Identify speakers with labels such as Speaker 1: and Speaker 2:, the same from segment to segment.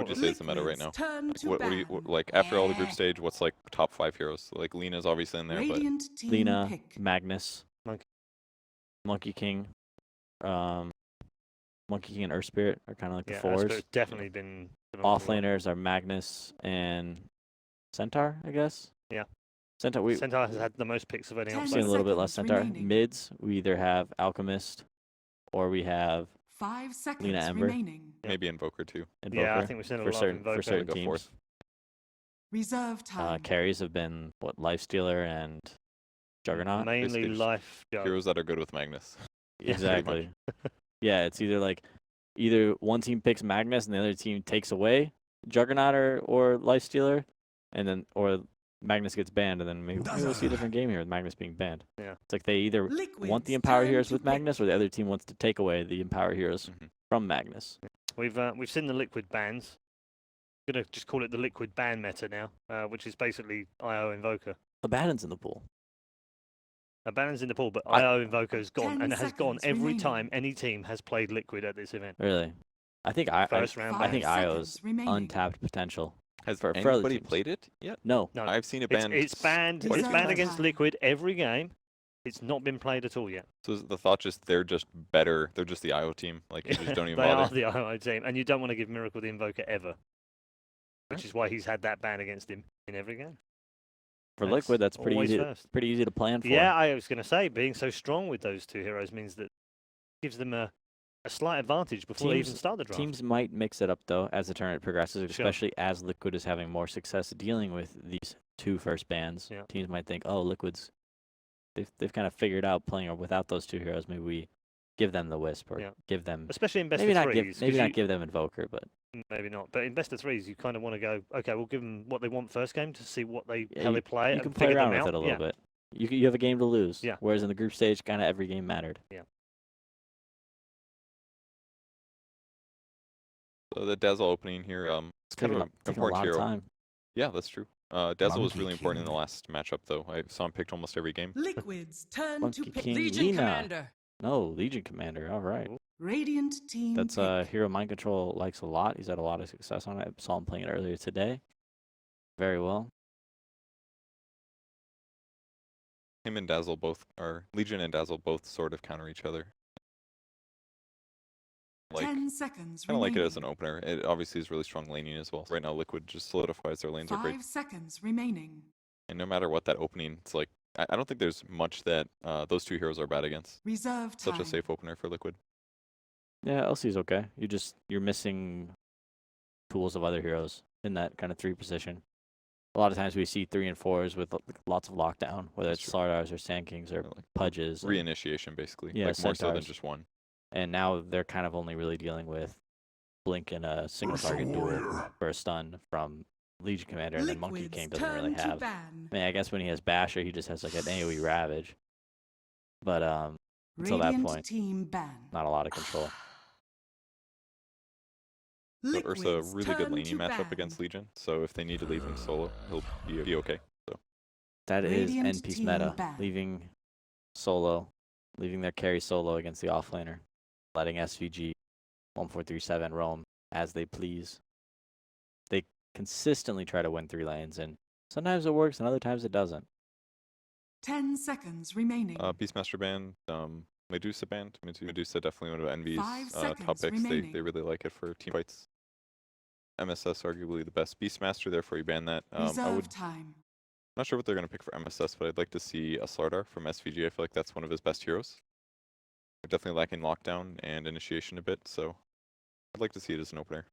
Speaker 1: would you say is the meta right now? Like after all the group stage, what's like top 5 heroes? Like Lena's obviously in there,
Speaker 2: Radiant
Speaker 1: but
Speaker 2: Lena, Magnus, Monkey King, Monkey King and Earth Spirit are kind of like the fours.
Speaker 3: Earth definitely been
Speaker 2: offlaners are Magnus and Centaur, I guess.
Speaker 3: Yeah.
Speaker 2: Centaur
Speaker 3: has had the most picks of any
Speaker 2: I've seen a little bit less Centaur.
Speaker 4: Remaining.
Speaker 2: Mids, we either have Alchemist or we have
Speaker 4: 5 seconds
Speaker 2: Lena Ember.
Speaker 4: remaining.
Speaker 1: maybe Invoker too.
Speaker 2: Invoker.
Speaker 3: Yeah, I think we've seen a lot of Invoker.
Speaker 2: for certain
Speaker 1: Go
Speaker 2: teams.
Speaker 1: fourth.
Speaker 4: Reserve time.
Speaker 2: Carries have been what, Lifestealer and Juggernaut.
Speaker 3: Mainly
Speaker 1: Basically just
Speaker 3: life.
Speaker 1: Heroes that are good with Magnus.
Speaker 2: Exactly. Yeah, it's either one team picks Magnus and the other team takes away Juggernaut or Lifestealer, and then or Magnus gets banned, and then maybe we'll see a different game here with Magnus being banned.
Speaker 3: Yeah.
Speaker 2: It's like they either want the Empower Heroes with Magnus, or the other team wants to take away the Empower Heroes from Magnus.
Speaker 3: We've seen the liquid bans. I'm gonna just call it the liquid ban meta now, which is basically IO Invoker.
Speaker 2: Abaddon's in the pool.
Speaker 3: Abandon's in the pool, but IO Invoker's gone,
Speaker 4: 10
Speaker 3: and it has gone
Speaker 4: seconds
Speaker 3: every
Speaker 4: remaining.
Speaker 3: time any team has played liquid at this event.
Speaker 2: Really, I think
Speaker 3: First round
Speaker 2: I think
Speaker 4: 5
Speaker 2: IO's
Speaker 4: seconds remaining.
Speaker 2: untapped potential.
Speaker 1: Has
Speaker 2: for other
Speaker 1: anybody
Speaker 2: teams.
Speaker 1: played it yet?
Speaker 2: No.
Speaker 3: No,
Speaker 1: I've seen it banned.
Speaker 3: it's banned.
Speaker 4: twice.
Speaker 3: It's banned
Speaker 4: Reserve
Speaker 3: against
Speaker 4: time.
Speaker 3: liquid every game. It's not been played at all yet.
Speaker 1: So is the thought just they're just better. They're just the IO team. Like you just don't even
Speaker 3: They are
Speaker 1: bother.
Speaker 3: the IO team, and you don't want to give Miracle the Invoker ever, which is why he's had that ban against him in every game.
Speaker 2: For
Speaker 3: That's
Speaker 2: liquid, that's pretty
Speaker 3: always
Speaker 2: easy.
Speaker 3: first.
Speaker 2: Pretty easy to plan for.
Speaker 3: Yeah, I was going to say, being so strong with those two heroes means that gives them a slight advantage before they even start the draft.
Speaker 2: Teams might mix it up though as the tournament progresses, especially as Liquid is having more success dealing with these two first bans.
Speaker 3: Yeah.
Speaker 2: Teams might think, oh, Liquid's they've kind of figured out playing without those two heroes. Maybe we give them the Wisp or give them
Speaker 3: Especially in best
Speaker 2: maybe
Speaker 3: of
Speaker 2: not
Speaker 3: threes.
Speaker 2: maybe not give them Invoker, but
Speaker 3: Maybe not. But in best of threes, you kind of want to go, okay, we'll give them what they want first game to see what they
Speaker 2: Yeah,
Speaker 3: how they play it
Speaker 2: you
Speaker 3: and
Speaker 2: can play
Speaker 3: figure
Speaker 2: around
Speaker 3: them
Speaker 2: with
Speaker 3: out.
Speaker 2: it a little bit. You have a game to lose.
Speaker 3: Yeah.
Speaker 2: Whereas in the group stage, kind of every game mattered.
Speaker 3: Yeah.
Speaker 1: So the Dazzle opening here, it's kind of an important hero.
Speaker 2: Time.
Speaker 1: Yeah, that's true. Dazzle was
Speaker 4: Monkey
Speaker 1: really important in the
Speaker 4: King.
Speaker 1: last matchup, though. I saw him picked almost every game.
Speaker 4: Liquid's turn
Speaker 2: Monkey
Speaker 4: to pick.
Speaker 2: King
Speaker 5: Legion
Speaker 2: Lina.
Speaker 5: Commander.
Speaker 2: No, Legion Commander. All right.
Speaker 4: Radiant team.
Speaker 2: That's
Speaker 4: pick.
Speaker 2: hero Mind Control likes a lot. He's had a lot of success on it. I saw him playing it earlier today. Very well.
Speaker 1: Him and Dazzle both are Legion and Dazzle both sort of counter each other. Like
Speaker 4: 10 seconds
Speaker 1: kind of like it
Speaker 4: remaining.
Speaker 1: as an opener. It obviously is really strong laning as well. Right now, Liquid just solidifies their lanes are
Speaker 4: 5
Speaker 1: great,
Speaker 4: seconds remaining.
Speaker 1: and no matter what that opening, it's like I don't think there's much that those two heroes are bad against.
Speaker 4: Reserve time.
Speaker 1: Such a safe opener for Liquid.
Speaker 2: Yeah, LC's okay. You're missing tools of other heroes in that kind of 3 position. A lot of times we see 3 and 4s with lots of lockdown, whether
Speaker 1: That's
Speaker 2: it's
Speaker 1: true.
Speaker 2: Slardars or Sand Kings or
Speaker 1: Like
Speaker 2: Pudges.
Speaker 1: Reinitiation, basically.
Speaker 2: Yeah,
Speaker 1: like more so than
Speaker 2: Centaurs.
Speaker 1: just one.
Speaker 2: And now they're kind of only really dealing with Blink and a single target duel for a stun from Legion Commander, and then Monkey
Speaker 4: Liquid's
Speaker 2: King doesn't really
Speaker 4: turn to
Speaker 2: have.
Speaker 4: ban.
Speaker 2: I mean, I guess when he has Basher, he just has like an AoE Ravage. But until that
Speaker 4: Radiant
Speaker 2: point,
Speaker 4: team ban.
Speaker 2: not a lot of control.
Speaker 1: So Ursa,
Speaker 4: Liquid's
Speaker 1: really good
Speaker 4: turn
Speaker 1: laning
Speaker 4: to
Speaker 1: matchup
Speaker 4: ban.
Speaker 1: against Legion. So if they need to leave him solo, he'll be okay. So
Speaker 2: That is
Speaker 4: Radiant
Speaker 2: end piece
Speaker 4: team
Speaker 2: meta,
Speaker 4: ban.
Speaker 2: leaving their carry solo against the offlaner, letting SVG 1437 roam as they please. They consistently try to win 3 lanes, and sometimes it works and other times it doesn't.
Speaker 4: 10 seconds remaining.
Speaker 1: Beastmaster band, Medusa band. Medusa definitely one of Envy's
Speaker 4: 5
Speaker 1: top
Speaker 4: seconds
Speaker 1: picks.
Speaker 4: remaining.
Speaker 1: They really like it for team fights. MSS arguably the best Beastmaster, therefore you ban that.
Speaker 4: Reserve time.
Speaker 1: Not sure what they're going to pick for MSS, but I'd like to see a Slardar from SVG. I feel like that's one of his best heroes. They're definitely lacking lockdown and initiation a bit, so I'd like to see it as an opener.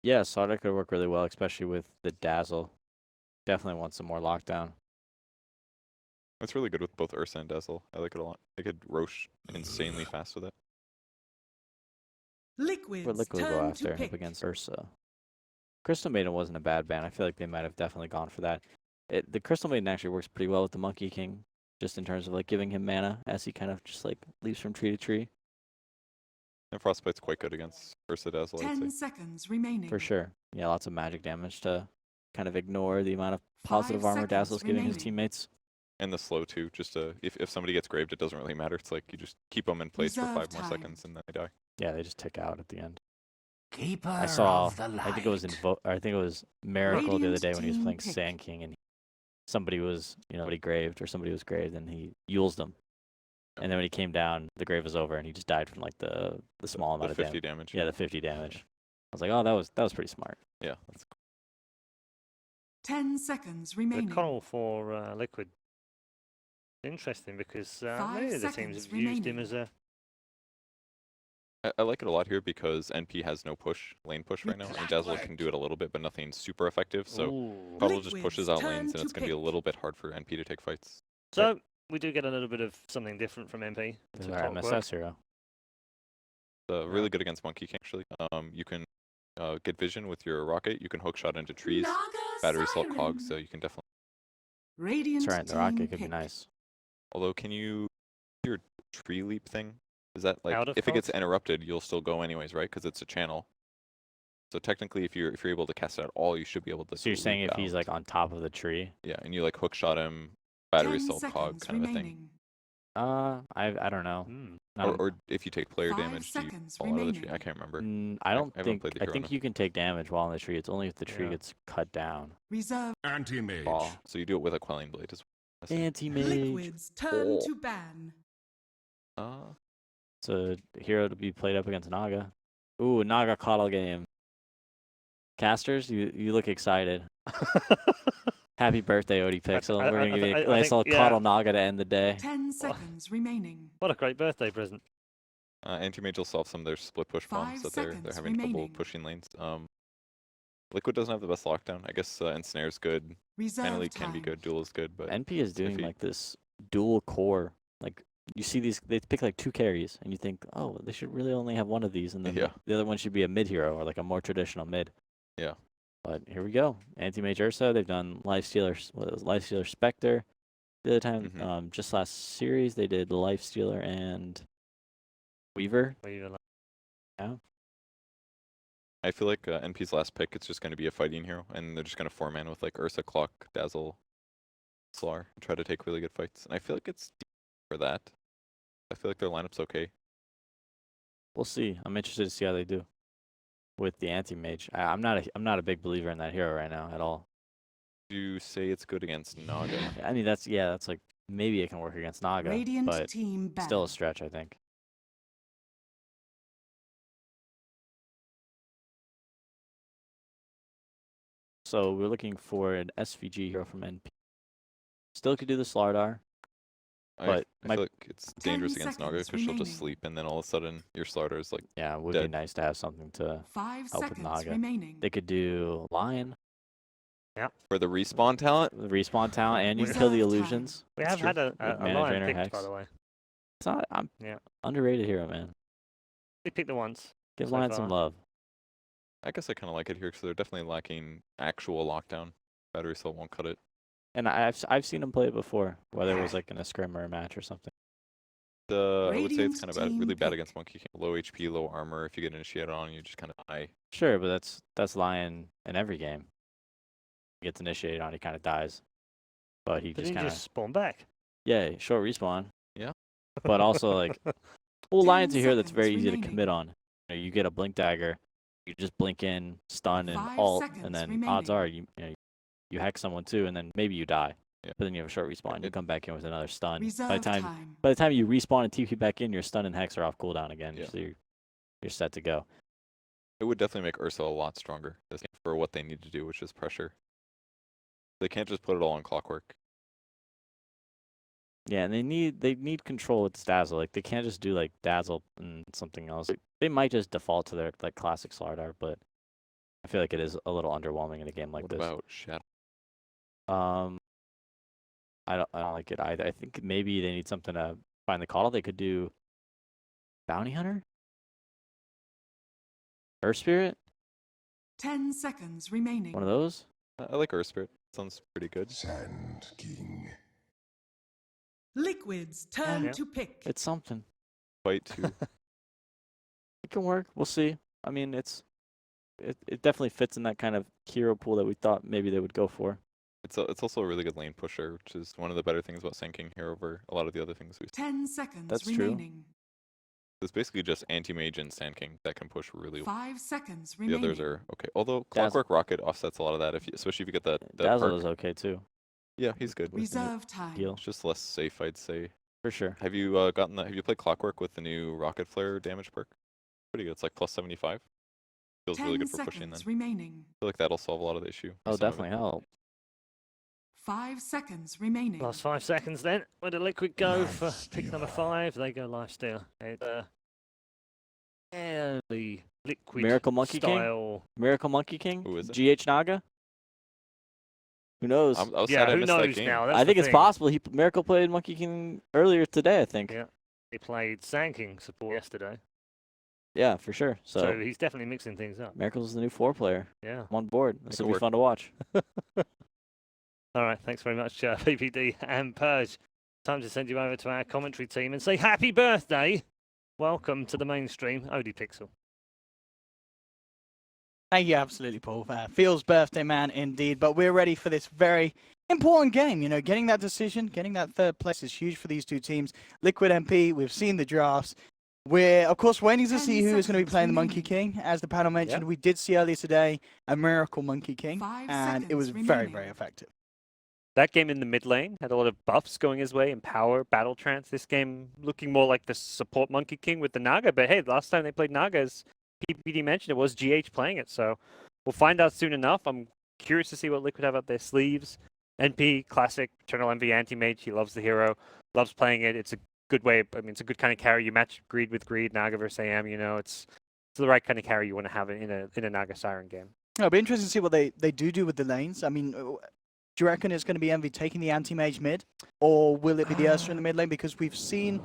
Speaker 2: Yeah, Slardar could work really well, especially with the Dazzle. Definitely want some more lockdown.
Speaker 1: It's really good with both Ursa and Dazzle. I like it a lot. They could Roche insanely fast with it.
Speaker 4: Liquid's
Speaker 2: What Liquid will go
Speaker 4: turn
Speaker 2: after
Speaker 4: to pick.
Speaker 2: up against Ursa. Crystal Maiden wasn't a bad ban. I feel like they might have definitely gone for that. The Crystal Maiden actually works pretty well with the Monkey King, just in terms of like giving him mana as he kind of just like leaps from tree to tree.
Speaker 1: And Frostbite's quite good against Ursa Dazzle, I'd
Speaker 4: 10
Speaker 1: say.
Speaker 4: seconds remaining.
Speaker 2: For sure. Yeah, lots of magic damage to kind of ignore the amount of
Speaker 4: 5
Speaker 2: positive armor
Speaker 4: seconds
Speaker 2: Dazzle's giving his
Speaker 4: remaining.
Speaker 2: teammates.
Speaker 1: And the slow too, just if somebody gets graved, it doesn't really matter. It's like you just keep them in place for
Speaker 4: Reserve
Speaker 1: 5 more
Speaker 4: time.
Speaker 1: seconds and then they die.
Speaker 2: Yeah, they just tick out at the end.
Speaker 5: Keeper
Speaker 2: I saw.
Speaker 5: of the light.
Speaker 2: I think it was I think it was Miracle the other
Speaker 4: Radiant
Speaker 2: day when he was
Speaker 4: team
Speaker 2: playing
Speaker 4: pick.
Speaker 2: Sand King and somebody was graved or somebody was graved and he Yulesed them.
Speaker 1: Yeah.
Speaker 2: And then when he came down, the grave was over and he just died from like the small amount
Speaker 1: The
Speaker 2: of
Speaker 1: 50
Speaker 2: damage.
Speaker 1: damage.
Speaker 2: Yeah, the 50 damage. I was like, oh, that was pretty smart.
Speaker 1: Yeah, that's cool.
Speaker 4: 10 seconds
Speaker 3: The
Speaker 4: remaining.
Speaker 3: call for Liquid. Interesting because
Speaker 4: 5
Speaker 3: many of the teams
Speaker 4: seconds
Speaker 3: have used him
Speaker 4: remaining.
Speaker 3: as a.
Speaker 1: I like it a lot here because NP has no lane push right now, and Dazzle can do it a little bit, but nothing super effective. So
Speaker 3: Ooh.
Speaker 1: probably just pushes out
Speaker 4: Liquid's
Speaker 1: lanes,
Speaker 4: turn
Speaker 1: and it's
Speaker 4: to
Speaker 1: going to be a
Speaker 4: pick.
Speaker 1: little bit hard for NP to take fights.
Speaker 3: So we do get a little bit of something different from MP.
Speaker 2: This
Speaker 3: to
Speaker 2: is our
Speaker 3: clockwork.
Speaker 2: MSS hero.
Speaker 1: Really good against Monkey King, actually. You can get vision with your rocket. You can hook shot into trees,
Speaker 4: Naga
Speaker 1: battery salt
Speaker 4: Siren.
Speaker 1: cogs, so you can definitely.
Speaker 4: Radiant
Speaker 2: That's right. The
Speaker 4: team
Speaker 2: rocket could be
Speaker 4: pick.
Speaker 2: nice.
Speaker 1: Although, can you do your tree leap thing? Is that like
Speaker 3: Out of
Speaker 1: if it gets
Speaker 3: cogs?
Speaker 1: interrupted, you'll still go anyways, right? Because it's a channel. So technically, if you're able to cast it at all, you should be able to.
Speaker 2: So you're saying
Speaker 1: leap
Speaker 2: if he's
Speaker 1: out.
Speaker 2: like on top of the tree?
Speaker 1: Yeah, and you like hook shot him, battery
Speaker 4: 10
Speaker 1: salt cog
Speaker 4: seconds
Speaker 1: kind of a thing.
Speaker 4: remaining.
Speaker 2: I don't know.
Speaker 1: Or if you take player
Speaker 4: 5
Speaker 1: damage, do you
Speaker 4: seconds
Speaker 1: fall out of the tree?
Speaker 4: remaining.
Speaker 1: I can't remember.
Speaker 2: I don't
Speaker 1: haven't
Speaker 2: think.
Speaker 1: played the
Speaker 2: I
Speaker 1: hero
Speaker 2: think
Speaker 1: enough.
Speaker 2: you can take damage while on the tree. It's only if the tree
Speaker 3: Yeah.
Speaker 2: gets cut down.
Speaker 4: Reserve.
Speaker 5: Anti-mage.
Speaker 1: Fall. So you do it with a quelling blade as well.
Speaker 2: Anti-mage.
Speaker 4: Liquid's turn
Speaker 1: Oh.
Speaker 4: to ban.
Speaker 2: It's a hero to be played up against Naga. Ooh, Naga Coddle game. Casters, you look excited. Happy birthday, Odie Pixel. We're gonna give you a nice little Coddle Naga to end the day.
Speaker 4: 10 seconds remaining.
Speaker 3: What a great birthday present.
Speaker 1: Anti-mage will solve some of their split push
Speaker 4: 5
Speaker 1: bombs that they're
Speaker 4: seconds
Speaker 1: having trouble
Speaker 4: remaining.
Speaker 1: pushing lanes. Liquid doesn't have the best lockdown. I guess Ensnare's good.
Speaker 4: Reserve
Speaker 1: Finally
Speaker 4: time.
Speaker 1: can be good. Duel is good, but
Speaker 2: NP is doing
Speaker 1: iffy.
Speaker 2: like this dual core. Like you see these, they pick like 2 carries, and you think, oh, they should really only have one of these, and then
Speaker 1: Yeah.
Speaker 2: the other one should be a mid hero or like a more traditional mid.
Speaker 1: Yeah.
Speaker 2: But here we go. Anti-Mage Ursa. They've done Lifestealer, Lifestealer Spectre. The other time,
Speaker 1: Mhm.
Speaker 2: just last series, they did Lifestealer and Weaver.
Speaker 1: I feel like NP's last pick, it's just going to be a fighting hero, and they're just going to 4-man with like Ursa, Clock, Dazzle, Slar, and try to take really good fights. And I feel like it's deep for that. I feel like their lineup's okay.
Speaker 2: We'll see. I'm interested to see how they do with the Anti-Mage. I'm not a big believer in that hero right now at all.
Speaker 1: You say it's good against Naga.
Speaker 2: I mean, that's like maybe it can work against Naga,
Speaker 4: Radiant
Speaker 2: but
Speaker 4: team ban.
Speaker 2: still a stretch, I think. So we're looking for an SVG hero from NP. Still could do the Slardar.
Speaker 1: I
Speaker 2: But
Speaker 1: feel
Speaker 2: my-
Speaker 1: like it's dangerous
Speaker 4: 10
Speaker 1: against Naga
Speaker 4: seconds
Speaker 1: because she'll just
Speaker 4: remaining.
Speaker 1: sleep, and then all of a sudden your Slardar is like,
Speaker 2: Yeah, it would be
Speaker 1: Dead.
Speaker 2: nice to have something to
Speaker 4: 5
Speaker 2: help with
Speaker 4: seconds
Speaker 2: Naga.
Speaker 4: remaining.
Speaker 2: They could do Lion,
Speaker 1: for the respawn talent.
Speaker 2: the respawn talent, and you can kill the
Speaker 4: Reserve time.
Speaker 2: illusions.
Speaker 3: We
Speaker 1: That's
Speaker 3: have had a
Speaker 2: Mana
Speaker 3: lion
Speaker 2: Drainer
Speaker 3: picked,
Speaker 2: Hex.
Speaker 3: by the way.
Speaker 2: It's not. I'm
Speaker 3: Yeah.
Speaker 2: underrated hero, man.
Speaker 3: We picked it once.
Speaker 2: Give
Speaker 3: So
Speaker 2: Lion some
Speaker 3: far.
Speaker 2: love.
Speaker 1: I guess I kind of like it here because they're definitely lacking actual lockdown. Battery Cell won't cut it.
Speaker 2: And I've seen him play it before, whether it was like in a scrim or a match or something.
Speaker 1: I would say it's
Speaker 4: Radiant
Speaker 1: kind of bad,
Speaker 4: team
Speaker 1: really bad
Speaker 4: pick.
Speaker 1: against Monkey King. Low HP, low armor. If you get initiated on, you just kind of die.
Speaker 2: Sure, but that's Lion in every game. He gets initiated on, he kind of dies, but he
Speaker 3: But
Speaker 2: just
Speaker 3: then
Speaker 2: kind
Speaker 3: you
Speaker 2: of
Speaker 3: just spawn back.
Speaker 2: yeah, short respawn.
Speaker 1: Yeah.
Speaker 2: But also like, well,
Speaker 4: 10
Speaker 2: Lion's a hero that's very
Speaker 4: seconds
Speaker 2: easy to commit
Speaker 4: remaining.
Speaker 2: on. You get a blink dagger, you just blink in, stun, and
Speaker 4: 5
Speaker 2: alt,
Speaker 4: seconds
Speaker 2: and then odds are
Speaker 4: remaining.
Speaker 2: you hack someone too, and then maybe you die.
Speaker 1: Yeah.
Speaker 2: But then you have a short respawn. You
Speaker 1: It-
Speaker 2: come back in with another stun.
Speaker 4: Reserve
Speaker 2: By the
Speaker 4: time.
Speaker 2: time you respawn and TP back in, your stun and hex are off cooldown again.
Speaker 1: Yeah.
Speaker 2: So you're set to go.
Speaker 1: It would definitely make Ursa a lot stronger this game for what they need to do, which is pressure. They can't just put it all on Clockwork.
Speaker 2: Yeah, and they need control with Dazzle. Like they can't just do like Dazzle and something else. They might just default to their like classic Slardar, but I feel like it is a little underwhelming in a game like
Speaker 1: What
Speaker 2: this.
Speaker 1: about Shadow?
Speaker 2: I don't like it either. I think maybe they need something to find the Coddle. They could do Bounty Hunter? Earth Spirit?
Speaker 4: 10 seconds remaining.
Speaker 2: One of those?
Speaker 1: I like Earth Spirit. Sounds pretty good.
Speaker 5: Sand King.
Speaker 4: Liquid's turn
Speaker 3: Yeah.
Speaker 4: to pick.
Speaker 2: It's something.
Speaker 1: Fight too.
Speaker 2: It can work. We'll see. I mean, it definitely fits in that kind of hero pool that we thought maybe they would go for.
Speaker 1: It's also a really good lane pusher, which is one of the better things about Sand King here over a lot of the other things we've
Speaker 4: 10 seconds
Speaker 2: That's true.
Speaker 4: remaining.
Speaker 1: It's basically just anti-mage and Sand King that can push really well.
Speaker 4: 5 seconds
Speaker 1: The
Speaker 4: remaining.
Speaker 1: others are okay. Although
Speaker 2: Dazzle.
Speaker 1: Clockwork Rocket offsets a lot of that, especially if you get that
Speaker 2: Dazzle
Speaker 1: perk.
Speaker 2: is okay too,
Speaker 1: Yeah, he's good.
Speaker 4: Reserve time.
Speaker 2: heal
Speaker 1: It's just less safe, I'd say.
Speaker 2: for sure.
Speaker 1: Have you gotten that? Have you played Clockwork with the new Rocket Flare damage perk? Pretty good. It's like plus 75. Feels
Speaker 4: 10
Speaker 1: really good for pushing
Speaker 4: seconds
Speaker 1: then.
Speaker 4: remaining.
Speaker 1: I feel like that'll solve a lot of the issue.
Speaker 2: Oh,
Speaker 1: some of it.
Speaker 2: definitely help.
Speaker 4: 5 seconds remaining.
Speaker 3: Last 5 seconds then. Where did Liquid go for pick number 5? They go lifesteal. It's fairly Liquid
Speaker 2: Miracle Monkey King?
Speaker 3: style.
Speaker 2: Miracle Monkey King?
Speaker 1: Who is it?
Speaker 2: GH Naga? Who knows?
Speaker 1: I was
Speaker 3: Yeah,
Speaker 1: sad I
Speaker 3: who
Speaker 1: missed that
Speaker 3: knows
Speaker 1: game.
Speaker 3: now? That's
Speaker 2: I
Speaker 3: the
Speaker 2: think it's
Speaker 3: thing.
Speaker 2: possible. Miracle played Monkey King earlier today, I think.
Speaker 3: Yeah. He played Sand King support yesterday.
Speaker 2: Yeah, for sure.
Speaker 3: So
Speaker 2: So,
Speaker 3: he's definitely mixing things up.
Speaker 2: Miracle's the new 4 player.
Speaker 3: Yeah.
Speaker 2: I'm on board. This
Speaker 1: Make it
Speaker 2: will be
Speaker 1: work.
Speaker 2: fun to watch.
Speaker 3: All right. Thanks very much, PPD and Purge. Time to send you over to our commentary team and say happy birthday. Welcome to the mainstream, Odie Pixel.
Speaker 5: Thank you, absolutely, Paul. Feels birthday man indeed, but we're ready for this very important game. You know, getting that decision, getting that third place is huge for these two teams. Liquid MP, we've seen the drafts. We're, of course, waiting to
Speaker 4: 10
Speaker 5: see who is going to be
Speaker 4: seconds
Speaker 5: playing the Monkey
Speaker 4: remaining.
Speaker 5: King. As the panel mentioned, we did see earlier today a Miracle Monkey King,
Speaker 4: 5
Speaker 5: and it
Speaker 4: seconds
Speaker 5: was very,
Speaker 4: remaining.
Speaker 5: very effective.
Speaker 6: That game in the mid lane had a lot of buffs going his way in power, battle trance. This game looking more like the support Monkey King with the Naga. But hey, the last time they played Naga, as PPD mentioned, it was GH playing it. So we'll find out soon enough. I'm curious to see what Liquid have up their sleeves. NP, classic, Eternal Envy anti-mage. He loves the hero, loves playing it. It's a good way. I mean, it's a good kind of carry. You match greed with greed, Naga versus AM. You know, it's the right kind of carry you want to have in a Naga Siren game.
Speaker 5: It'll be interesting to see what they do with the lanes. I mean, do you reckon it's going to be Envy taking the anti-mage mid, or will it be the Ursa in the mid lane? Because we've seen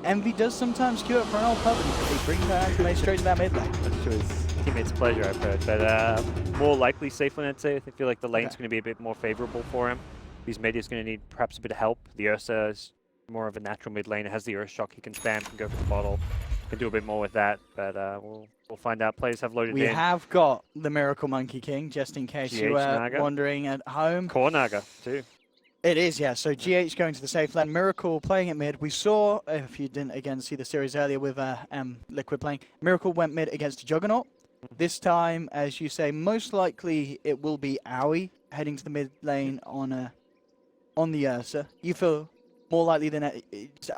Speaker 5: Envy does sometimes queue up for an old puppet. He brings that anti-mage straight to that mid lane.
Speaker 6: Much to his teammates' pleasure, I've heard. But more likely safe lane, I'd say. I feel like the lane's
Speaker 5: Okay.
Speaker 6: going to be a bit more favorable for him. He's mid is going to need perhaps a bit of help. The Ursa is more of a natural mid lane. It has the Earth Shock. He can spam, can go for the bottle, can do a bit more with that. But we'll find out. Players have loaded
Speaker 5: We
Speaker 6: in.
Speaker 5: have got the Miracle Monkey King, just in case you
Speaker 6: GH
Speaker 5: were
Speaker 6: Naga.
Speaker 5: wondering at home.
Speaker 6: Core Naga, too.
Speaker 5: It is, yeah. So GH going to the safe lane. Miracle playing at mid. We saw, if you didn't again see the series earlier with Liquid playing, Miracle went mid against Juggernaut. This time, as you say, most likely it will be Aoi heading to the mid lane on the Ursa. You feel more likely than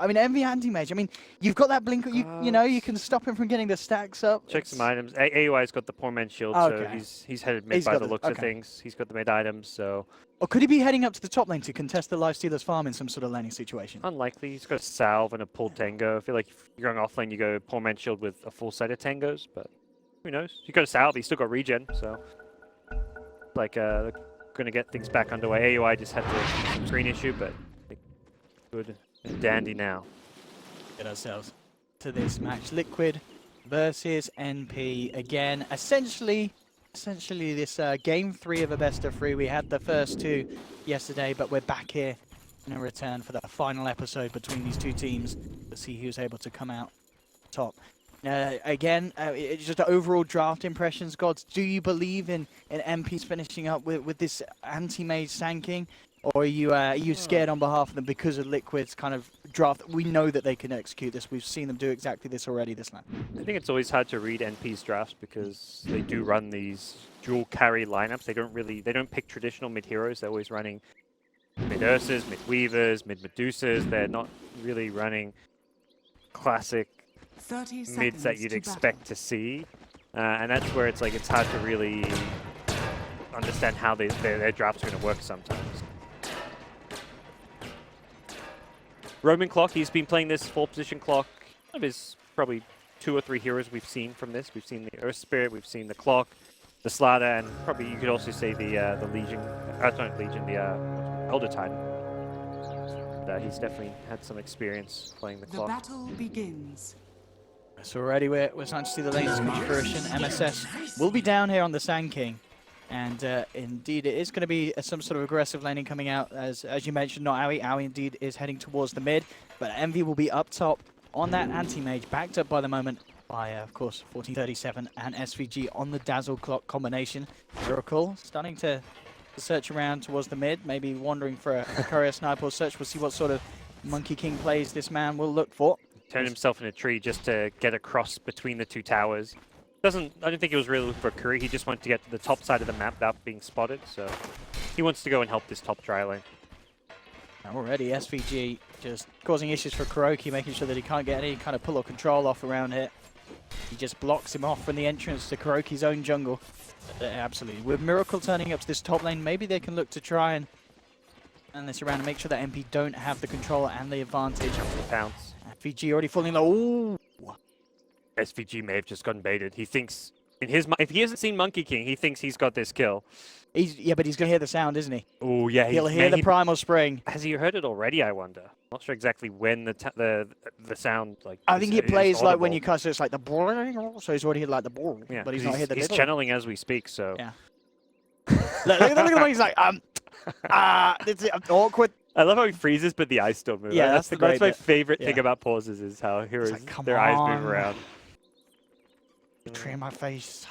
Speaker 5: I mean, Envy anti-mage. I mean, you've got that blink. You know, you can stop him from getting the stacks up.
Speaker 6: Check some items. AUI's got the Poor Man's Shield,
Speaker 5: Okay.
Speaker 6: so he's headed mid
Speaker 5: He's
Speaker 6: by
Speaker 5: got
Speaker 6: the
Speaker 5: the-
Speaker 6: looks of
Speaker 5: okay.
Speaker 6: things. He's got the mid items, so
Speaker 5: Or could he be heading up to the top lane to contest the Lifestealer's farm in some sort of laning situation?
Speaker 6: unlikely. He's got a Salve and a pulled Tango. I feel like if you're going off lane, you go Poor Man's Shield with a full set of Tangos, but who knows? You got a Salve, he's still got regen, so like they're going to get things back underway. AUI just had the screen issue, but good and dandy now.
Speaker 5: Get ourselves to this match. Liquid versus NP again. Essentially this game 3 of a best of 3. We had the first 2 yesterday, but we're back here in a return for the final episode between these two teams to see who's able to come out top. Again, it's just overall draft impressions. Gods, do you believe in MPs finishing up with this anti-mage Sand King? Or are you scared on behalf of them because of Liquid's kind of draft? We know that they can execute this. We've seen them do exactly this already this lap.
Speaker 6: I think it's always hard to read NP's drafts because they do run these dual carry lineups. They don't pick traditional mid heroes. They're always running mid Ursas, mid Weavers, mid Medusas. They're not really running classic
Speaker 4: 30 seconds
Speaker 6: mids that you'd
Speaker 4: to
Speaker 6: expect to see. And that's where it's hard to really understand how their drafts are going to work sometimes. Roman Clock, he's been playing this 4-position clock. One of his probably 2 or 3 heroes we've seen from this. We've seen the Earth Spirit, we've seen the Clock, the Slaughter, and probably you could also say the Legion, not Legion, the Elder Titan. But, he's definitely had some experience playing the
Speaker 4: The
Speaker 6: Clock.
Speaker 4: battle begins.
Speaker 5: So already we're starting to see the lanes come to fruition. MSS will be down here on the Sand King. And indeed, it is going to be some sort of aggressive laning coming out. As you mentioned, not Aoi. Aoi indeed is heading towards the mid. But Envy will be up top on that anti-mage, backed up by the moment by, of course, 1437 and SVG on the Dazzle Clock combination. Miracle starting to search around towards the mid, maybe wandering for a courier sniper or search. We'll see what sort of Monkey King plays this man will look for.
Speaker 6: turned himself in a tree just to get across between the two towers. I don't think he was really looking for a curry. He just wanted to get to the top side of the map without being spotted. So he wants to go and help this top dry lane.
Speaker 5: Already SVG just causing issues for Kuroki, making sure that he can't get any kind of pull or control off around here. He just blocks him off from the entrance to Kuroki's own jungle. Absolutely. With Miracle turning up to this top lane, maybe they can look to try and turn this around and make sure that MP don't have the control and the advantage.
Speaker 6: Pounce.
Speaker 5: SVG already falling low. Ooh.
Speaker 6: SVG may have just gotten baited. He thinks, in his if he hasn't seen Monkey King, he thinks he's got this kill.
Speaker 5: Yeah, but he's going to hear the sound, isn't he?
Speaker 6: Oh, yeah.
Speaker 5: He'll hear the Primal Spring.
Speaker 6: Has he heard it already, I wonder? Not sure exactly when the sound, like...
Speaker 5: I think it plays like when you
Speaker 6: audible.
Speaker 5: cast it, it's like the boring, so he's already hit like the boring,
Speaker 6: Yeah,
Speaker 5: but he's not hit the
Speaker 6: He's
Speaker 5: middle.
Speaker 6: channeling as we speak, so...
Speaker 5: Yeah. look at the way he's like, it's awkward.
Speaker 6: I love how he freezes, but the eyes still move.
Speaker 5: Yeah, that's the
Speaker 6: that's
Speaker 5: great
Speaker 6: my
Speaker 5: bit.
Speaker 6: favorite thing
Speaker 5: Yeah.
Speaker 6: about pauses is how heroes,
Speaker 5: like, come
Speaker 6: their eyes
Speaker 5: on.
Speaker 6: move around.
Speaker 5: Tree in my face.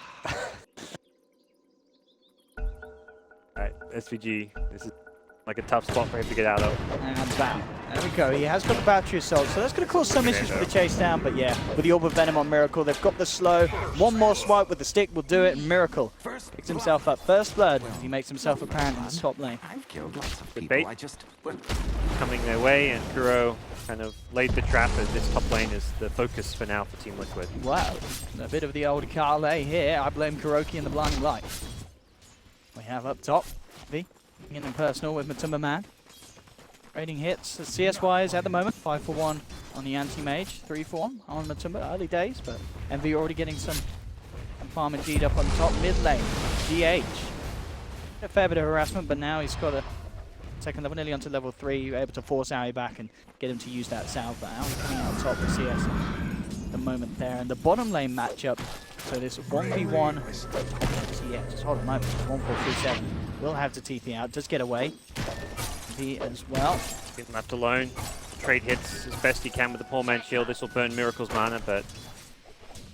Speaker 6: Alright, SVG, this is like a tough spot for him to get out of.
Speaker 5: And bam. There we go. He has got the battery assault, so that's going to cause some issues for the chase down. But yeah, with the Orb of Venom on Miracle, they've got the slow. One more swipe with the stick will do it, and Miracle picks himself up. First blood. He makes himself apparent in the top lane.
Speaker 7: I've killed lots of
Speaker 6: Good
Speaker 7: people.
Speaker 6: bait.
Speaker 7: I just
Speaker 6: Coming their way, and Kuro kind of laid the trap as this top lane is the focus for now for Team Liquid.
Speaker 5: Wow. A bit of the old Carle here. I blame Kuroki and the Blinding Light. We have up top V in personal with Matumba Man. Rating hits CS-wise at the moment, 5 for 1 on the anti-mage, 3 for 1 on Matumba, early days, but MV already getting some farm indeed up on top. Mid lane, GH. A fair bit of harassment, but now he's got a second level, nearly onto level 3, able to force Aoi back and get him to use that salve, but Aoi coming out on top with CS at the moment there. And the bottom lane matchup, so this 1v1 CS, just hold on a moment, 1437 will have to TP out, does get away. V as well.
Speaker 6: Get him left alone. Trade hits as best he can with the poor man's shield. This will burn Miracle's mana, but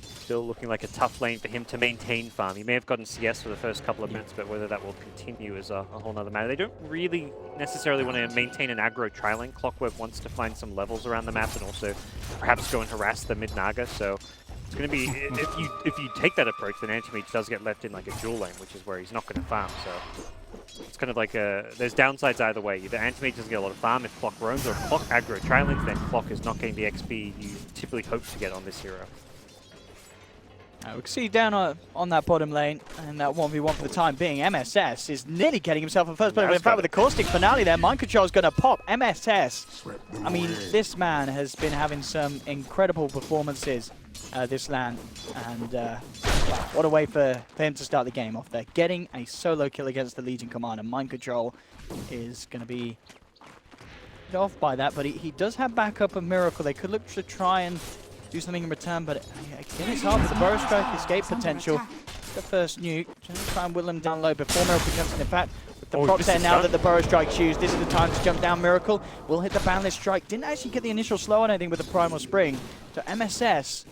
Speaker 6: still looking like a tough lane for him to maintain farm. He may have gotten CS for the first couple of minutes, but whether that will continue is a whole nother matter. They don't really necessarily want to maintain an aggro tri-lane. Clockwork wants to find some levels around the map and also perhaps go and harass the mid-Naga, so it's going to be, if you take that approach, then Anti-Mage does get left in like a dual lane, which is where he's not going to farm, so it's kind of like there's downsides either way. Either Anti-Mage doesn't get a lot of farm if Clock roams, or if Clock aggro tri-lanes, then Clock is not getting the XP you typically hope to get on this hero.
Speaker 5: We can see down on that bottom lane, and that 1v1 for the time being, MSS is nearly getting himself a first blood. In fact, with the caustic finale there, Mind Control is going to pop. MSS, I mean, this man has been having some incredible performances this LAN, and what a way for him to start the game off there. Getting a solo kill against the Legion Commander. Mind Control is going to be off by that, but he does have backup of Miracle. They could look to try and do something in return, but again, it's hard with the Burrow Strike escape potential. The first nuke, just try and whittle him down low before Miracle jumps in. In fact, with the procs there now that the Burrow Strike's used, this is the time to jump down. Miracle will hit the Boundless Strike. Didn't actually get the initial slow on anything with the Primal Spring. So MSS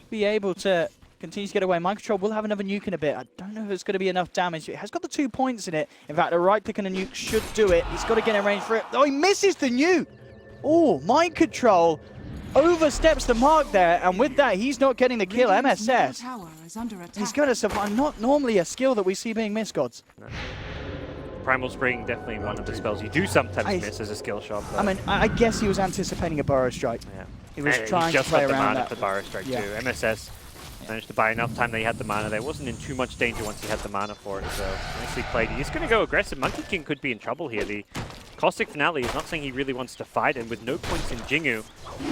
Speaker 5: be able to continue to get away. Mind Control will have another nuke in a bit. I don't know if it's going to be enough damage. It has got the 2 points in it. In fact, a right click and a nuke should do it. He's got to get in range for it. Oh, he misses the nuke! Oh, Mind Control oversteps the mark there, and with that, he's not getting the kill. MSS, he's going to survive. Not normally a skill that we see being missed, Gods.
Speaker 6: No. Primal Spring, definitely one of the spells you do sometimes miss as a skill shot.
Speaker 5: I mean, I guess he was anticipating a Burrow Strike.
Speaker 6: Yeah.
Speaker 5: He was trying to play around that.
Speaker 6: The Burrow Strike too. MSS managed to buy enough time that he had the mana there. Wasn't in too much danger once he had the mana for it, so nicely played. He's going to go aggressive. Monkey King could be in trouble here. The Caustic Finale is not saying he really wants to fight, and with no points in Jingu,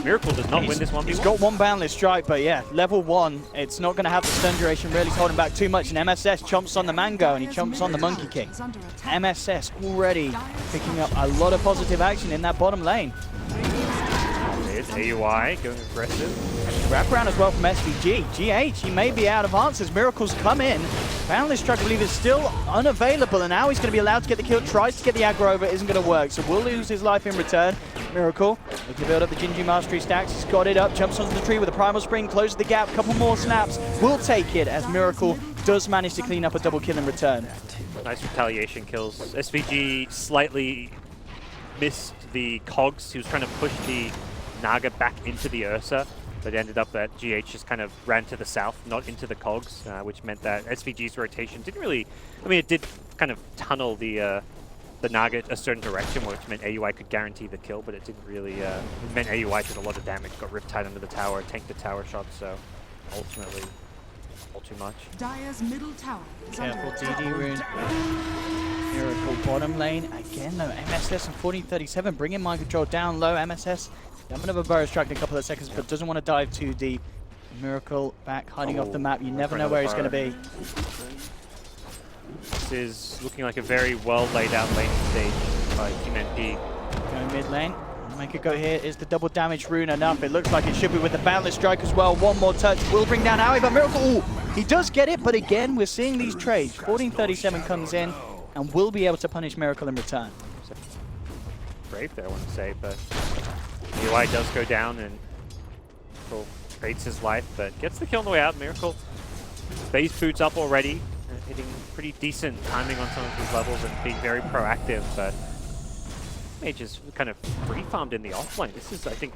Speaker 6: Miracle does not win this 1v1.
Speaker 5: He's got one Boundless Strike, but yeah, level 1, it's not going to have the stun duration really holding back too much, and MSS chomps on the Mango, and he chomps on the Monkey King. MSS already picking up a lot of positive action in that bottom lane.
Speaker 6: There's AUI going aggressive.
Speaker 5: Wrap around as well from SVG. GH, he may be out of answers. Miracles come in. Boundless Strike, I believe, is still unavailable, and now he's going to be allowed to get the kill. Tries to get the aggro over, isn't going to work, so will lose his life in return. Miracle looking to build up the Jinju Mastery stacks. He's got it up, jumps onto the tree with a Primal Spring, closes the gap, couple more snaps. Will take it as Miracle does manage to clean up a double kill in return.
Speaker 6: Nice retaliation kills. SVG slightly missed the cogs. He was trying to push the Naga back into the Ursa, but it ended up that GH just kind of ran to the south, not into the cogs, which meant that SVG's rotation didn't really, I mean, it did kind of tunnel the Naga a certain direction, which meant AUI could guarantee the kill, but it didn't really, it meant AUI did a lot of damage, got riptide under the tower, tanked the tower shot, so ultimately, all too much.
Speaker 4: Dire's middle tower is
Speaker 5: Careful,
Speaker 4: under attack.
Speaker 5: DD rune. Miracle bottom lane. Again, though, MSS and 1437 bringing mind control down low. MSS having another burrow strike in a couple of seconds, but doesn't want to dive too deep. Miracle back, hiding off the map. You never know where he's going to be.
Speaker 6: This is looking like a very well laid out laning stage by Team NP.
Speaker 5: Going mid lane. Make a go here. Is the double damage rune enough? It looks like it should be with the boundless strike as well. One more touch will bring down Howie, but Miracle, ooh, he does get it, but again, we're seeing these trades. 1437 comes in and will be able to punish Miracle in return.
Speaker 6: Brave there, I want to say, but UI does go down and Miracle trades his life, but gets the kill on the way out. Miracle base boots up already, hitting pretty decent timing on some of his levels and being very proactive, but Mage is kind of free farmed in the offlane. This is, I think,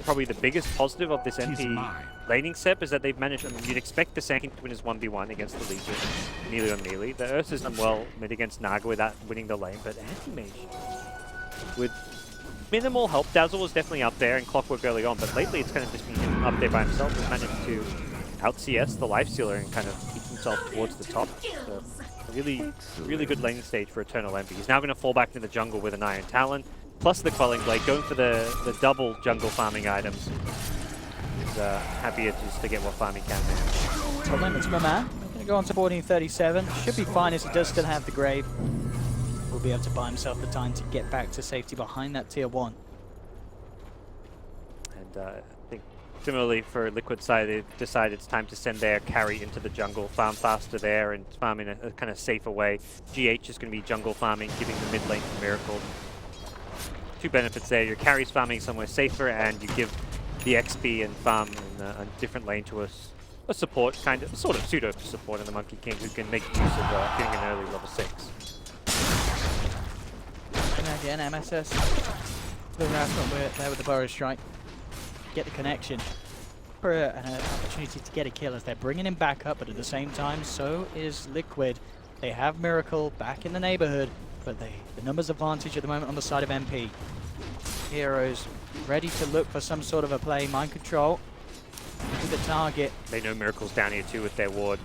Speaker 6: probably the biggest positive of this NP laning step is that they've managed. I mean, you'd expect the second to win his 1v1 against the Legion, melee on melee. The Ursa's done well mid against Naga without winning the lane, but anti-Mage with minimal help. Dazzle was definitely up there and Clockwork early on, but lately it's kind of just been him up there by himself. He's managed to out-CS the Lifestealer and kind of keep himself towards the top. So, really good laning stage for Eternal Envy. He's now going to fall back into the jungle with an Iron Talon, plus the Quelling Blade, going for the double jungle farming items. He's happier just to get what farm he can there.
Speaker 5: Top lane, it's my man. Going to go on to 1437. Should be fine as he does still have the grave. Will be able to buy himself the time to get back to safety behind that tier 1.
Speaker 6: And I think similarly for Liquid side, they've decided it's time to send their carry into the jungle, farm faster there and farm in a kind of safer way. GH is going to be jungle farming, giving the mid lane to Miracle. Two benefits there, your carry's farming somewhere safer and you give the XP and farm in a different lane to a support, kind of, sort of pseudo support in the Monkey King who can make use of getting an early level 6.
Speaker 5: And again, MSS, the harassment there with the Burrow Strike. Get the connection for an opportunity to get a kill as they're bringing him back up, but at the same time, so is Liquid. They have Miracle back in the neighborhood, but the numbers advantage at the moment on the side of MP. Heroes ready to look for some sort of a play. Mind control with the target.
Speaker 6: They know Miracle's down here too with their ward.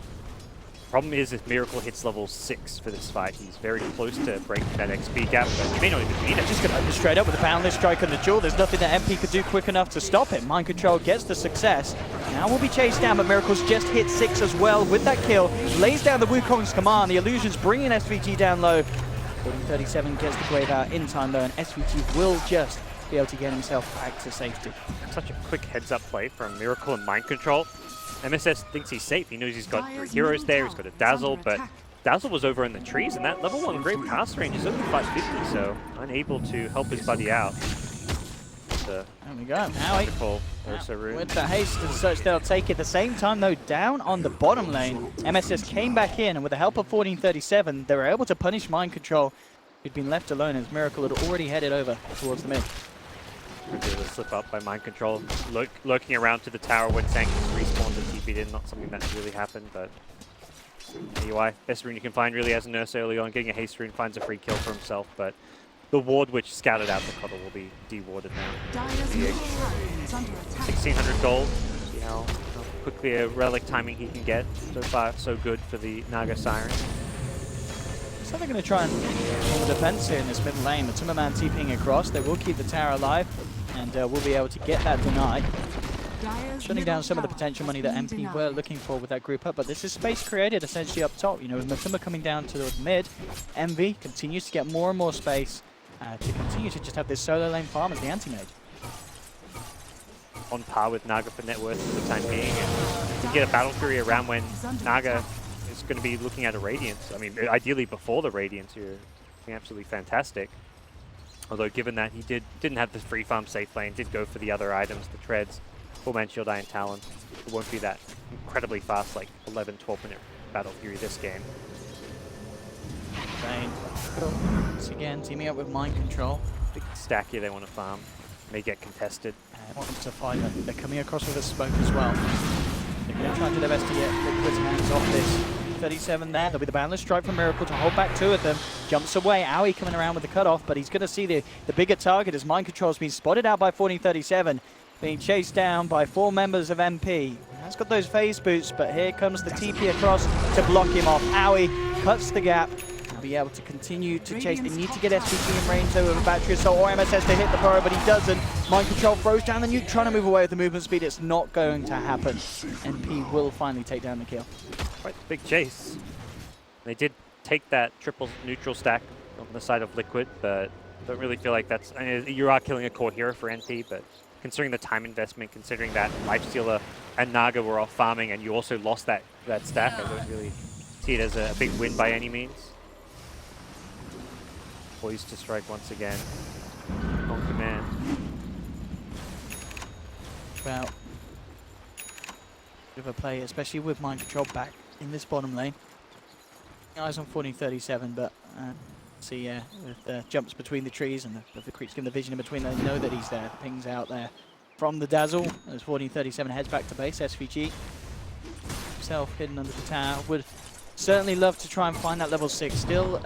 Speaker 6: Problem is, if Miracle hits level 6 for this fight, he's very close to breaking that XP gap, but he may not even need it.
Speaker 5: Just going to open straight up with a boundless strike on the jewel. There's nothing that MP could do quick enough to stop it. Mind control gets the success. Now will be chased down, but Miracle's just hit 6 as well with that kill. Lays down the Wukong's command. The illusions bringing SVG down low. 1437 gets the grave out in time though, and SVG will just be able to get himself back to safety.
Speaker 6: Such a quick heads-up play from Miracle and Mind Control. MSS thinks he's safe. He knows he's got 3 heroes there. He's got a Dazzle, but Dazzle was over in the trees, and that level 1 Grave cast range is only 550, so unable to help his buddy out.
Speaker 5: There we go. Howie with the haste and such, they'll take it. At the same time, though, down on the bottom lane, MSS came back in, and with the help of 1437, they were able to punish Mind Control, who'd been left alone as Miracle had already headed over towards the mid.
Speaker 6: A bit of a slip up by Mind Control, lurking around to the tower when Sanctus respawned and TP'd in. Not something that really happened, but UI, best rune you can find really as a nurse early on. Getting a haste rune finds a free kill for himself, but the ward which scouted out the Cuddle will be de-warded now. 1600 gold. See how quickly a relic timing he can get. So far, so good for the Naga Siren.
Speaker 5: So they're going to try and form a defense here in this middle lane. The Timmerman TPing across. They will keep the tower alive, and will be able to get that denied. Shutting down some of the potential money that MP were looking for with that group up, but this is space created essentially up top. You know, with Matumba coming down to the mid, Envy continues to get more and more space to continue to just have this solo lane farm as the anti-mage.
Speaker 6: On par with Naga for net worth for the time being, and to get a Battle Fury around when Naga is going to be looking at a Radiance. I mean, ideally before the Radiance, you're looking absolutely fantastic. Although given that he didn't have the free farm safe lane, did go for the other items, the treads, Full-Man Shield, Iron Talon. It won't be that incredibly fast, like 11, 12-minute Battle Fury this game.
Speaker 5: Bane. Once again, teaming up with Mind Control.
Speaker 6: Big stack here they want to farm. May get contested.
Speaker 5: I want them to find them. They're coming across with a smoke as well. They're going to try to do their best to get Liquid's hands off this. 37 there. There'll be the boundless strike from Miracle to hold back two of them. Jumps away. Aoi coming around with the cutoff, but he's going to see the bigger target as Mind Control's been spotted out by 1437. Being chased down by 4 members of MP. Has got those phase boots, but here comes the TP across to block him off. Aoi cuts the gap. He'll be able to continue to chase. They need to get SVG in range over the battery assault or MSS to hit the burrow, but he doesn't. Mind Control throws down the nuke, trying to move away with the movement speed. It's not going to happen. MP will finally take down the kill.
Speaker 6: Quite the big chase. They did take that triple neutral stack on the side of Liquid, but don't really feel like that's... I mean, you are killing a core hero for NP, but considering the time investment, considering that Lifestealer and Naga were off farming and you also lost that stack, I don't really see it as a big win by any means. Poised to strike once again. On command.
Speaker 5: Well, bit of a play, especially with Mind Control back in this bottom lane. Eyes on 1437, but see with the jumps between the trees and the creeps give the vision in between, they know that he's there. The ping's out there from the Dazzle as 1437 heads back to base. SVG himself hidden under the tower. Would certainly love to try and find that level 6. Still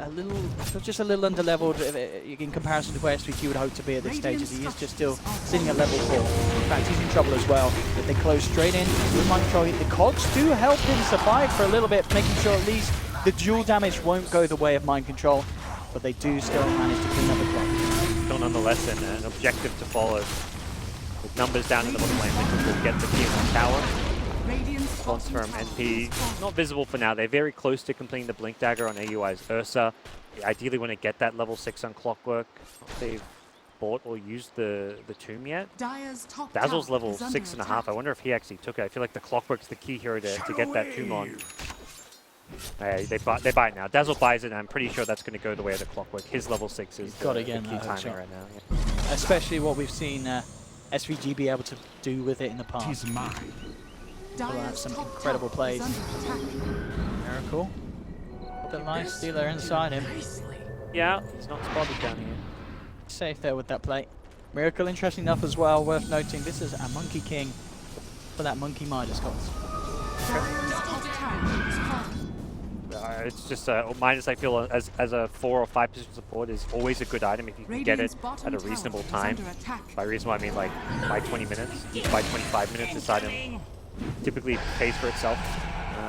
Speaker 5: just a little under-leveled in comparison to where SVG would hope to be at this stage, as he is just still sitting at level 4. In fact, he's in trouble as well. But they close straight in with Mind Control. The cogs do help him survive for a little bit, making sure at least the dual damage won't go the way of Mind Control. But they do still manage to clean up the clock.
Speaker 6: Still nonetheless an objective to follow. With numbers down in the bottom lane, Liquid will get the key on the tower. Response from NP, not visible for now. They're very close to completing the Blink Dagger on AUI's Ursa. They ideally want to get that level 6 on Clockwork. They've bought or used the tomb yet. Dazzle's level 6.5. I wonder if he actually took it. I feel like the Clockwork's the key hero to get that tomb on. They buy it now. Dazzle buys it, and I'm pretty sure that's going to go the way of the Clockwork. His level 6 is the key timer right now. Yeah.
Speaker 5: Especially what we've seen SVG be able to do with it in the past. We'll have some incredible plays. Miracle. The nice stealer inside him.
Speaker 6: Yeah, he's not spotted down here.
Speaker 5: Safe there with that play. Miracle, interesting enough as well, worth noting, this is a Monkey King for that Monkey Midas cost.
Speaker 6: It's just Midas, I feel, as a 4 or 5 position support is always a good item if you can get it at a reasonable time. By reasonable, I mean like by 20 minutes, by 25 minutes. This item typically pays for itself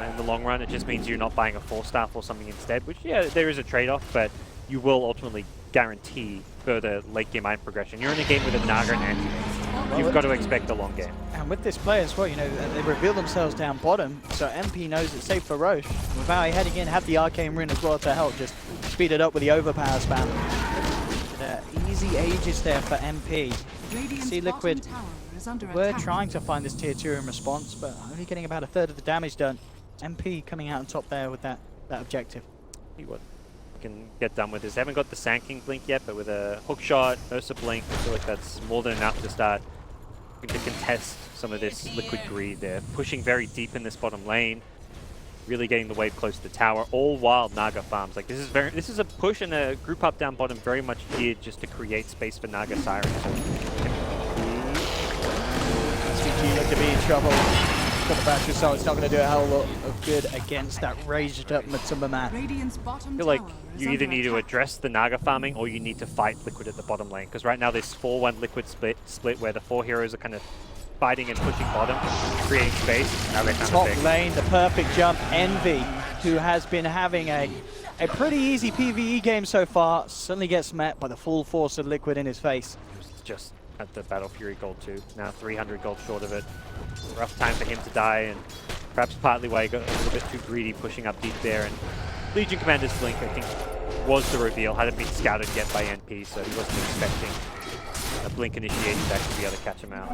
Speaker 6: in the long run. It just means you're not buying a 4-star or something instead, which, yeah, there is a trade-off, but you will ultimately guarantee further late-game item progression. You're in a game with a Naga and anti. You've got to expect a long game.
Speaker 5: And with this play as well, you know, they reveal themselves down bottom, so MP knows it's safe for Roche. Without heading in, have the Arcane Rune as well to help just speed it up with the overpower spam. Easy ages there for MP. See Liquid were trying to find this tier 2 in response, but only getting about a third of the damage done. MP coming out on top there with that objective.
Speaker 6: See what we can get done with this. They haven't got the Sand King blink yet, but with a hook shot, Ursa blink, I feel like that's more than enough to start to contest some of this Liquid greed. They're pushing very deep in this bottom lane, really getting the wave close to the tower, all while Naga farms. Like this is a push and a group up down bottom very much geared just to create space for Naga Siren. So
Speaker 5: SVG look to be in trouble. Got the battery, so it's not going to do a hell of a lot of good against that raged up Matumba man.
Speaker 6: I feel like you either need to address the Naga farming or you need to fight Liquid at the bottom lane, because right now there's 4-1 Liquid split where the 4 heroes are kind of fighting and pushing bottom, creating space. Now they're kind
Speaker 5: Top
Speaker 6: of big.
Speaker 5: lane, the perfect jump. Envy, who has been having a pretty easy PvE game so far, suddenly gets met by the full force of Liquid in his face.
Speaker 6: Just at the Battle Fury gold too. Now 300 gold short of it. Rough time for him to die, and perhaps partly why he got a little bit too greedy pushing up deep there. And Legion Commander's blink, I think, was the reveal. Hadn't been scouted yet by NP, so he wasn't expecting a blink initiated to actually be able to catch him out.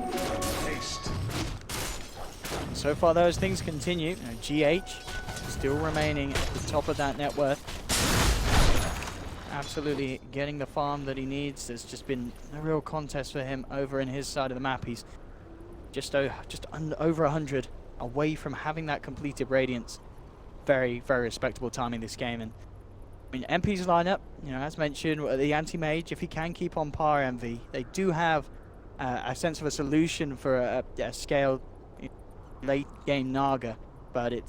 Speaker 5: So far those things continue. GH still remaining at the top of that net worth. Absolutely getting the farm that he needs. There's just been a real contest for him over in his side of the map. He's just over 100 away from having that completed Radiance. Very, very respectable time in this game. And I mean, MP's lineup, you know, as mentioned, the anti-mage, if he can keep on par MV, they do have a sense of a solution for a scaled late game Naga, but it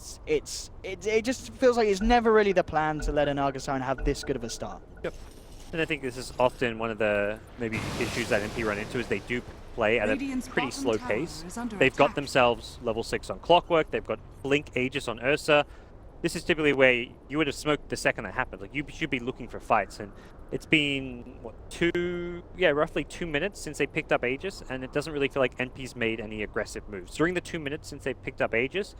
Speaker 5: just feels like it's never really the plan to let a Naga Siren have this good of a start.
Speaker 6: And I think this is often one of the maybe issues that MP run into is they do play at
Speaker 4: Radiant's
Speaker 6: a pretty
Speaker 4: bottom
Speaker 6: slow
Speaker 4: tower
Speaker 6: pace.
Speaker 4: is under
Speaker 6: They've got
Speaker 4: attack.
Speaker 6: themselves level 6 on Clockwork, they've got Blink Aegis on Ursa. This is typically where you would have smoked the second that happened. Like, you should be looking for fights, and it's been, what, roughly 2 minutes since they picked up Aegis, and it doesn't really feel like NP's made any aggressive moves. During the 2 minutes since they picked up Aegis,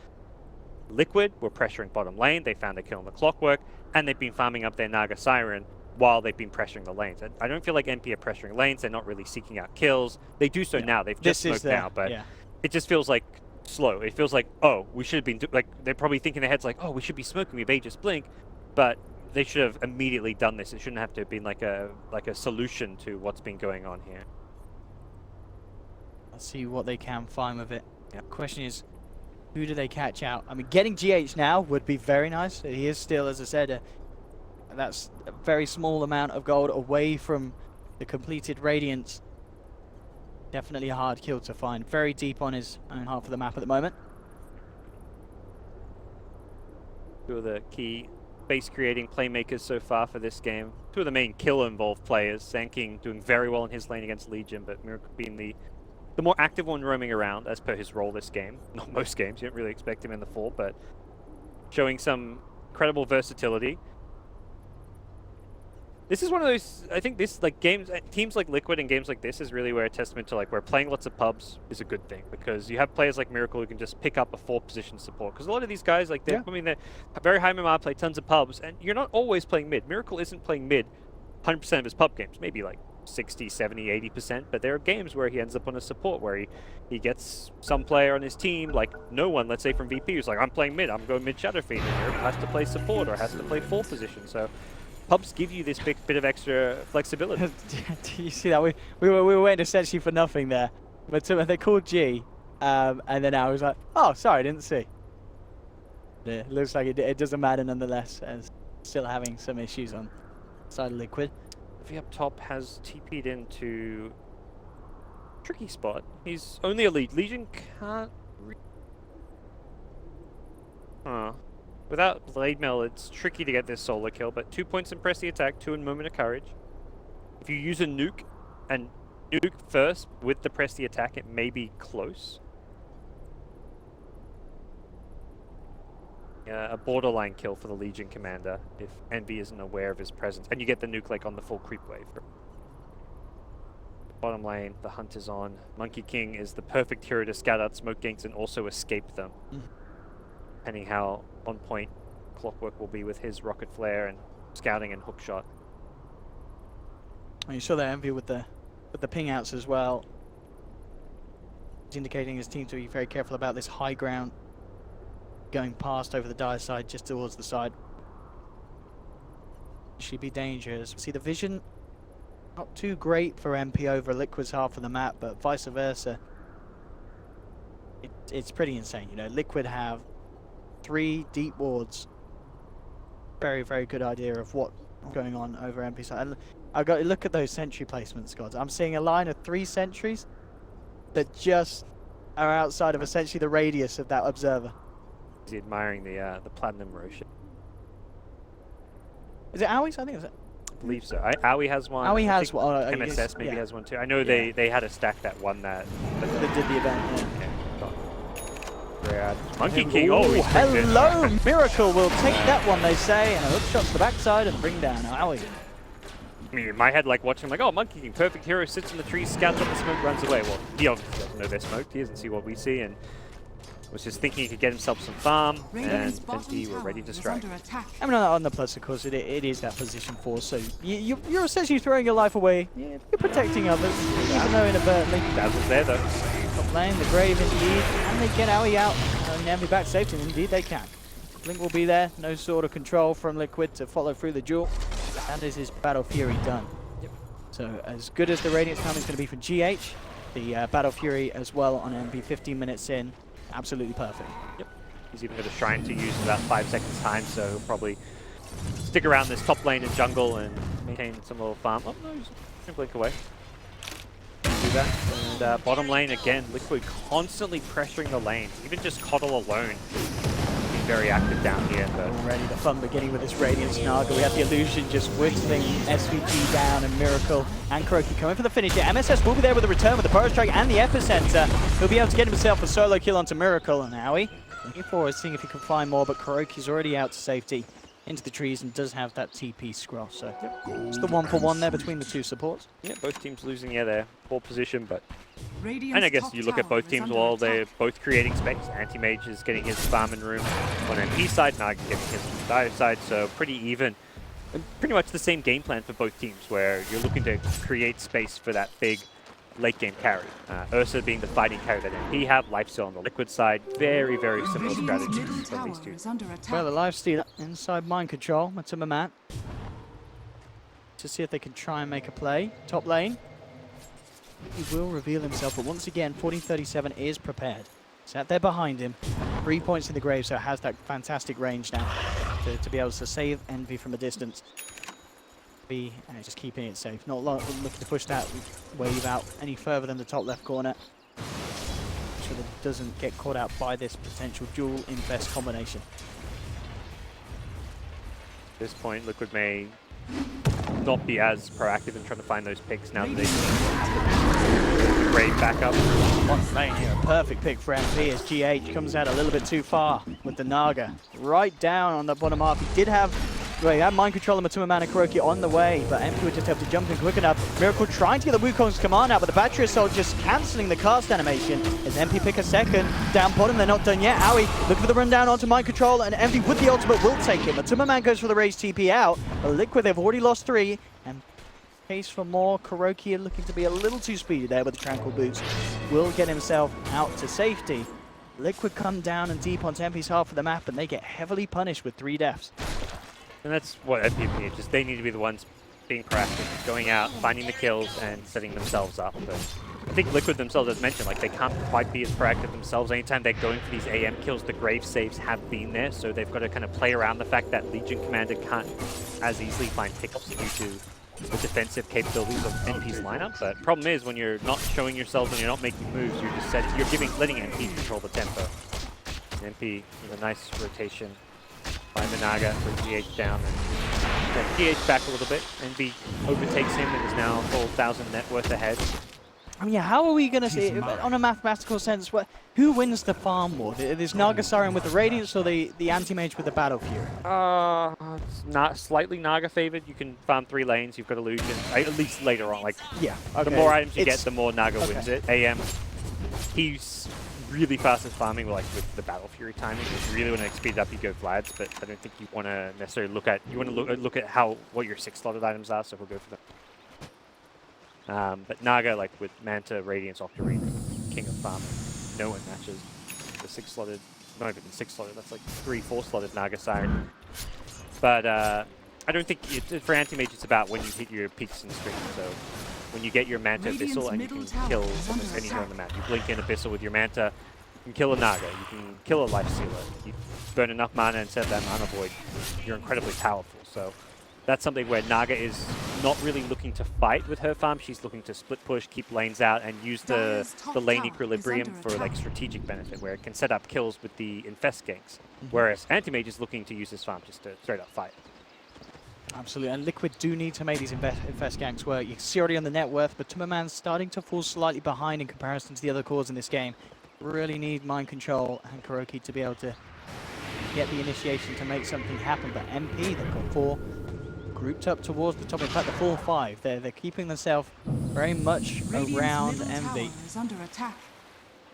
Speaker 6: Liquid were pressuring bottom lane, they found a kill on the Clockwork, and they've been farming up their Naga Siren while they've been pressuring the lanes. I don't feel like NP are pressuring lanes, they're not really seeking out kills. They do so now, they've just smoked now, but it just feels like slow. It feels like, oh, we should have been, like, they're probably thinking in their heads like, oh, we should be smoking with Aegis Blink, but they should have immediately done this. It shouldn't have to have been like a solution to what's been going on here.
Speaker 5: Let's see what they can find with it.
Speaker 6: Yeah.
Speaker 5: Question is, who do they catch out? I mean, getting GH now would be very nice. He is still, as I said, that's a very small amount of gold away from the completed Radiance. Definitely a hard kill to find. Very deep on his own half of the map at the moment.
Speaker 6: Two of the key base creating playmakers so far for this game. Two of the main kill involved players. Sanking doing very well in his lane against Legion, but Miracle being the more active one roaming around as per his role this game. Not most games, you don't really expect him in the fall, but showing some incredible versatility. This is one of those, I think this, like, teams like Liquid and games like this is really where a testament to, like, where playing lots of pubs is a good thing, because you have players like Miracle who can just pick up a 4-position support, because a lot of these guys, like, they're very high MMR, play tons of pubs, and you're not always playing mid. Miracle isn't playing mid 100% of his pub games, maybe like 60, 70, 80%, but there are games where he ends up on a support, where he gets some player on his team, like no one, let's say from VP, who's like, I'm playing mid, I'm going mid Shadow Fiend, and Miracle has to play support or has to play 4-position, so pubs give you this bit of extra flexibility.
Speaker 5: Do you see that? We were waiting essentially for nothing there. But they called G, and then I was like, oh, sorry, I didn't see. Yeah, looks like it doesn't matter nonetheless, as still having some issues on side of Liquid.
Speaker 6: V up top has TP'd into tricky spot. He's only a lead. Legion can't. Without Blade Mail, it's tricky to get this solo kill, but 2 points in Press the Attack, 2 in Moment of Courage. If you use a nuke, and nuke first with the Press the Attack, it may be close. A borderline kill for the Legion Commander if Envy isn't aware of his presence. And you get the nuke like on the full creep wave. Bottom lane, the hunt is on. Monkey King is the perfect hero to scout out smoke ganks and also escape them. Depending how on point Clockwork will be with his rocket flare and scouting and hookshot.
Speaker 5: And you saw that Envy with the ping outs as well. He's indicating his team to be very careful about this high ground going past over the dire side just towards the side. Should be dangerous. See the vision not too great for MP over Liquid's half of the map, but vice versa. It's pretty insane. You know, Liquid have 3 deep wards. Very, very good idea of what's going on over MP side. I got to look at those sentry placements, guys. I'm seeing a line of 3 sentries that just are outside of essentially the radius of that observer.
Speaker 6: Is he admiring the Platinum Roche?
Speaker 5: Is it Owie's? I think it's.
Speaker 6: I believe so. Owie has one.
Speaker 5: Owie has one.
Speaker 6: MSS maybe has one too. I know they had a stack that won that.
Speaker 5: That did the event.
Speaker 6: Yeah. Monkey King.
Speaker 5: Ooh,
Speaker 6: Oh,
Speaker 5: hello! Miracle will take that one, they say, and a hook shot to the backside and bring down Owie.
Speaker 6: I mean, in my head, like watching, like, oh, Monkey King, perfect hero, sits in the tree, scouts up the smoke, runs away. Well, he obviously doesn't know they're smoked. He doesn't see what we see, and was just thinking he could get himself some farm, and NP were ready to strike.
Speaker 5: I mean, on the plus, of course, it is that position 4, so you're essentially throwing your life away. You're protecting others, even though inadvertently.
Speaker 6: Dazzle's there, though.
Speaker 5: Top lane, the Grave indeed, and they get Owie out, and Envy back safe, and indeed they can. Blink will be there, no sort of control from Liquid to follow through the duel. That is his Battle Fury done. So as good as the Radiance timing is going to be for GH, the Battle Fury as well on MP 15 minutes in, absolutely perfect.
Speaker 6: Yep. He's even got a Shrine to use in about 5 seconds time, so he'll probably stick around this top lane and jungle and maintain some little farm. Oh no, he's going to blink away. do that. And bottom lane, again, Liquid constantly pressuring the lanes. Even just Coddle alone being very active down here. But
Speaker 5: Already the fun beginning with this Radiance Naga. We have the Illusion just whistling SVG down, and Miracle and Kuroki coming for the finish here. MSS will be there with the return with the Power Strike and the Epicenter. He'll be able to get himself a solo kill onto Miracle, and Howie looking forward, seeing if he can find more, but Kuroki's already out to safety into the trees and does have that TP scroll. So it's the 1-for-1 there between the two supports.
Speaker 6: yeah, both teams losing their poor position, but
Speaker 4: Radiant's
Speaker 6: and I guess
Speaker 4: top
Speaker 6: you look at
Speaker 4: tower
Speaker 6: both
Speaker 4: is
Speaker 6: teams
Speaker 4: under
Speaker 6: while
Speaker 4: attack.
Speaker 6: they're both creating space. Anti-Mage is getting his farming room on MP side, Naga getting his on Dire side, so pretty even. And pretty much the same game plan for both teams, where you're looking to create space for that big late game carry. Ursa being the fighting carry that MP have, Lifesteal on the Liquid side. Very, very similar
Speaker 4: Radiant's
Speaker 6: strategies
Speaker 4: middle
Speaker 6: from
Speaker 4: tower
Speaker 6: these two.
Speaker 4: is under attack.
Speaker 5: Well, the lifesteal inside mind control. Matuma to see if they can try and make a play. Top lane. He will reveal himself, but once again, 1437 is prepared. Sat there behind him. 3 points in the grave, so has that fantastic range now to be able to save Envy from a distance. Be just keeping it safe. Not looking to push that wave out any further than the top left corner. So that it doesn't get caught out by this potential dual invest combination.
Speaker 6: At this point, Liquid may not be as proactive in trying to find those picks now that they have the Brave backup.
Speaker 5: One lane here, a perfect pick for MP as GH comes out a little bit too far with the Naga. Right down on the bottom half. He did have mind control of Matuma Man and Kuroki on the way, but MP would just have to jump in quick enough. Miracle trying to get the Wukong's command out, but the Battery Assault just cancelling the cast animation as MP pick a second. Down bottom, they're not done yet. Owie looking for the rundown onto mind control, and MP with the ultimate will take it. Matuma Man goes for the raised TP out. But Liquid, they've already lost 3, and case for more. Kuroki looking to be a little too speedy there with the Tranquil Boots. Will get himself out to safety. Liquid come down and deep onto MP's half of the map, and they get heavily punished with 3 deaths.
Speaker 6: And that's what MP need. Just they need to be the ones being proactive, going out, finding the kills, and setting themselves up. But I think Liquid themselves, as mentioned, like they can't quite be as proactive themselves. Anytime they're going for these AM kills, the grave saves have been there, so they've got to kind of play around the fact that Legion Commander can't as easily find pickups due to the defensive capabilities of NP's lineup. But problem is, when you're not showing yourselves and you're not making moves, you're just letting NP control the tempo. NP with a nice rotation. Find the Naga for GH down, and GH back a little bit. NB overtakes him and is now a full 1,000 net worth ahead.
Speaker 5: I mean, how are we going to see, on a mathematical sense, who wins the farm war? Is Naga Siren with the Radiance or the Anti-Mage with the Battle Fury?
Speaker 6: It's not slightly Naga favored. You can farm 3 lanes, you've got Illusion, at least later on. Like,
Speaker 5: Yeah. Okay.
Speaker 6: the more items you get, the more Naga wins it. AM, he's really fast at farming, like with the Battle Fury timing. If you really want to speed it up, you go Vlads, but I don't think you want to necessarily look at, look at what your 6 slotted items are, so we'll go for them. But Naga, like with Manta, Radiance, Octarine, King of Farming, no one matches the 6 slotted, not even 6 slotted, that's like 3-4 slotted Naga Siren. But I don't think, for Anti-Mage, it's about when you hit your peaks and strings, so when you get your Manta Abyssal and you can kill almost anything on the map. You blink in Abyssal with your Manta, you can kill a Naga, you can kill a Lifestealer, you burn enough mana and set that mana void, you're incredibly powerful. So that's something where Naga is not really looking to fight with her farm, she's looking to split push, keep lanes out, and use the lane equilibrium for like strategic benefit, where it can set up kills with the infest ganks. Whereas Anti-Mage is looking to use his farm just to straight up fight.
Speaker 5: Absolutely, and Liquid do need to make these infest ganks work. You can see already on the net worth, but Tummerman's starting to fall slightly behind in comparison to the other cores in this game. Really need mind control and Kuroki to be able to get the initiation to make something happen. But MP, they've got 4 grouped up towards the top. In fact, the full 5. They're keeping themselves very much around Envy.
Speaker 4: Under attack.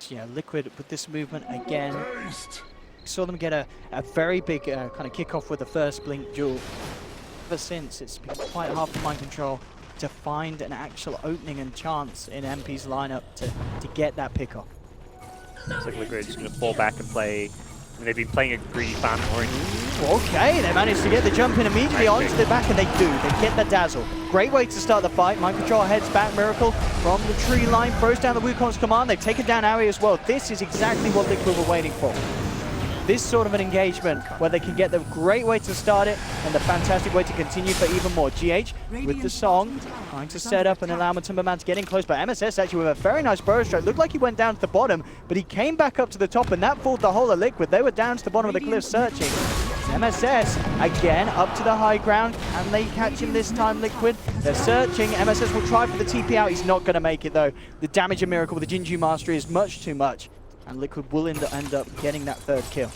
Speaker 5: Yeah, Liquid with this movement again. We saw them get a very big kind of kickoff with the first blink duel. Ever since, it's been quite hard for mind control to find an actual opening and chance in MP's lineup to get that pick-up.
Speaker 6: Looks like Liquid is going to fall back and play. I mean, they've been playing a greedy farm orange.
Speaker 5: Okay, they managed to get the jump in immediately onto the back, and they do. They get the dazzle. Great way to start the fight. Mind control heads back. Miracle from the tree line throws down the Wukong's command. They've taken down Ari as well. This is exactly what Liquid were waiting for. this sort of an engagement where they can get the great way to start it and the fantastic way to continue for even more. GH with the song, trying to set up and allow Matumbaman to get in close, but MSS actually with a very nice burrow stroke. Looked like he went down to the bottom, but he came back up to the top, and that fooled the whole of Liquid. They were down to the bottom of the cliff searching. MSS again up to the high ground. Can they catch him this time, Liquid? They're searching. MSS will try for the TP out. He's not going to make it though. The damage of Miracle with the Jinju Mastery is much too much, and Liquid will end up getting that third kill.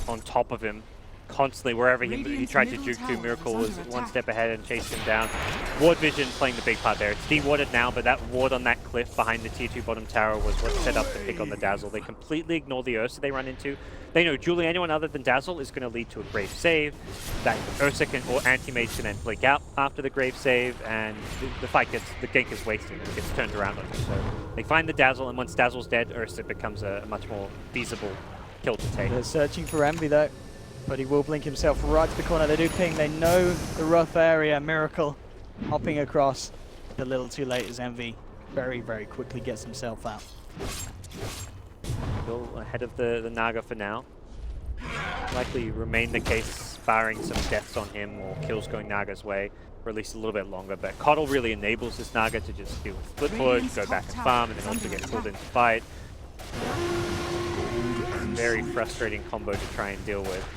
Speaker 6: On top of him, constantly, wherever he tried to juke to, Miracle was one step ahead and chased him down. Ward vision playing the big part there. It's de-warded now, but that ward on that cliff behind the tier 2 bottom tower was what set up the pick on the Dazzle. They completely ignore the Ursa they run into. They know Julie, anyone other than Dazzle, is going to lead to a Grave Save. That Ursa can, or Anti-Mage can then blink out after the Grave Save, and the fight gets, the gank is wasted and gets turned around on you. So they find the Dazzle, and once Dazzle's dead, Ursa becomes a much more feasible kill to take.
Speaker 5: They're searching for Envy though, but he will blink himself right to the corner. They do ping, they know the rough area. Miracle hopping across a little too late as Envy very, very quickly gets himself out.
Speaker 6: Still ahead of the Naga for now. Likely remain the case, barring some deaths on him or kills going Naga's way for at least a little bit longer. But Coddle really enables this Naga to just deal with split push, go back and farm, and then also get pulled into fight. Very frustrating combo to try and deal with.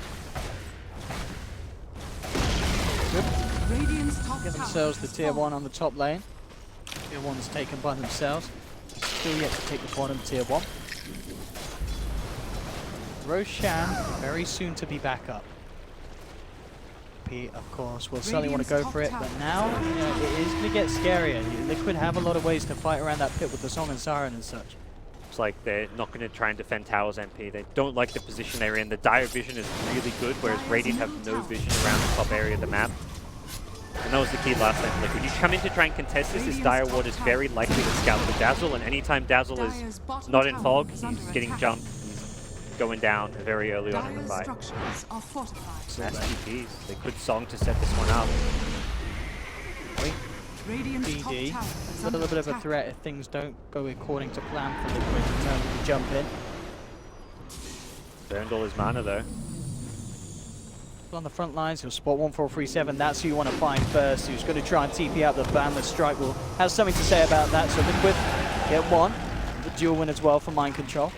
Speaker 5: Get themselves the tier 1 on the top lane. Tier 1's taken by themselves. Still yet to take the bottom tier 1. Roshan very soon to be back up. P, of course, will certainly want to go for it, but now it is going to get scarier. Liquid have a lot of ways to fight around that pit with the Song and Siren and such.
Speaker 6: It's like they're not going to try and defend towers MP. They don't like the position they're in. The dire vision is really good, whereas Radiant have no vision around the top area of the map. And that was the key last time. Like when you come in to try and contest this dire ward is very likely to scout the Dazzle, and anytime Dazzle is not in fog, he's getting jumped, he's going down very early on in the fight. That's TPs. They could Song to set this one up.
Speaker 5: BD, a little bit of a threat if things don't go according to plan for Liquid in terms of the jump in.
Speaker 6: Burned all his mana though.
Speaker 5: On the front lines, he'll spot 1437. That's who you want to find first. Who's going to try and TP out the Bandless Strike will have something to say about that. So Liquid get one. The dual win as well for Mind Control.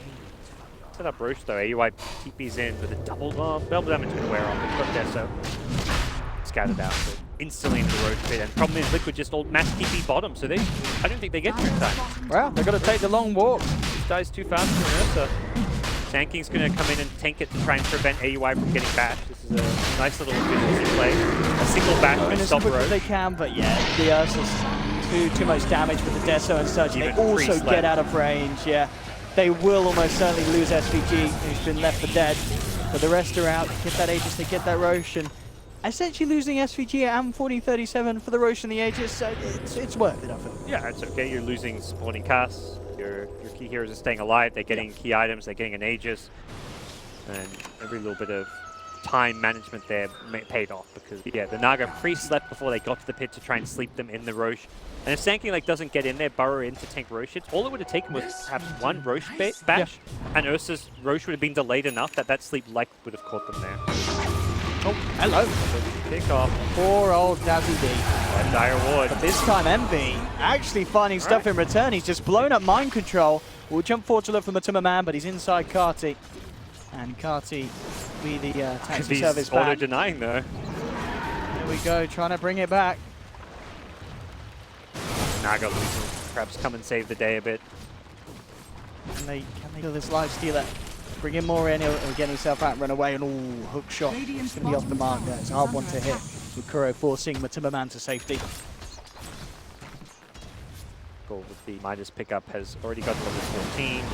Speaker 6: Set up Roche though. AUI TP's in with a double damage going to wear off. It's got Deso scattered out. So instantly into the Roche pit. And problem is Liquid just all mass TP bottom. So I don't think they get through in time.
Speaker 5: Well, they've got to take the long walk.
Speaker 6: This dies too fast for Ursa. Sand King's going to come in and tank it to try and prevent AUI from getting bashed. This is a nice little efficiency play. A single bash will stop Roche.
Speaker 5: They can, but yeah, the Ursa's too much damage with the Deso and such.
Speaker 6: Even
Speaker 5: they also get out of range, yeah. They will almost certainly lose SVG, who's been left for dead. But the rest are out. Get that Aegis, they get that Roche, and essentially losing SVG and 1437 for the Roche and the Aegis, it's worth it, I feel.
Speaker 6: Yeah, it's okay. You're losing supporting casts. Your key heroes are staying alive. They're getting key items. They're getting an Aegis. And every little bit of time management there paid off because, yeah, the Naga pre-slept before they got to the pit to try and sleep them in the Roche. And if Sand King doesn't get in there, burrow in to tank Roche hits, all it would have taken was perhaps one Roche bash, and Ursa's Roche would have been delayed enough that sleep would have caught them there.
Speaker 5: Oh, hello.
Speaker 6: Pick off.
Speaker 5: Poor old Dazzy D.
Speaker 6: And dire ward.
Speaker 5: But this time Envy actually finding stuff in return. He's just blown up Mind Control. Will jump forward to look for Matumbaman, but he's inside Karti. And Karti be the taxi service back.
Speaker 6: Auto-denying though.
Speaker 5: There we go, trying to bring it back.
Speaker 6: Naga losing. Perhaps come and save the day a bit.
Speaker 5: Can they kill this life stealer? Bring in more in, he'll get himself out and run away, and ooh, hook shot. It's going to be off the mark there. It's a hard one to hit. With Kuro forcing Matumbaman to safety.
Speaker 6: With the Midas pickup has already got level 14.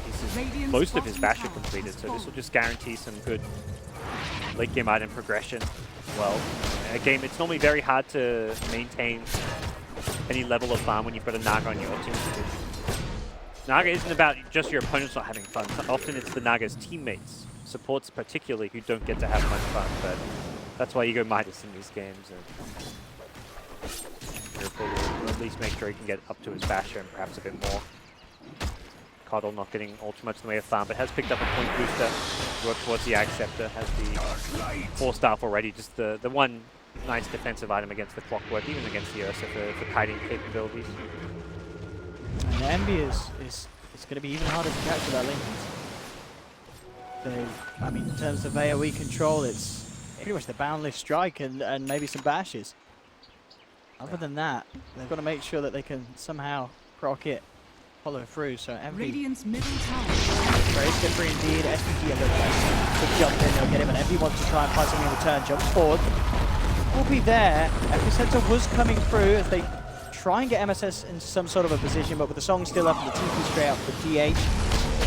Speaker 6: This is most of his basher completed, so this will just guarantee some good late game item progression as well. In a game, it's normally very hard to maintain any level of farm when you've got a Naga on your team. Naga isn't about just your opponents not having fun. Often it's the Naga's teammates, supports particularly, who don't get to have much fun, but that's why you go Midas in these games. And Miracle will at least make sure he can get up to his basher and perhaps a bit more. Coddle not getting all too much in the way of farm, but has picked up a point booster. Work towards the Ag Scepter, has the 4 staff already. Just the one nice defensive item against the Clockwork, even against the Ursa for kiting capabilities.
Speaker 5: And Envy is going to be even harder to catch with that Linken's. I mean, in terms of AoE control, it's pretty much the boundless strike and maybe some bashes. Other than that, they've got to make sure that they can somehow proc it, follow through. So Envy,
Speaker 4: Radiant's middle tower.
Speaker 5: very slippery indeed. SVG a little less. Good jump in, they'll get him, and Envy wants to try and find something in return. Jumps forward. Will be there. Epicenter was coming through as they try and get MSS in some sort of a position, but with the song still up and the TP straight up for DH,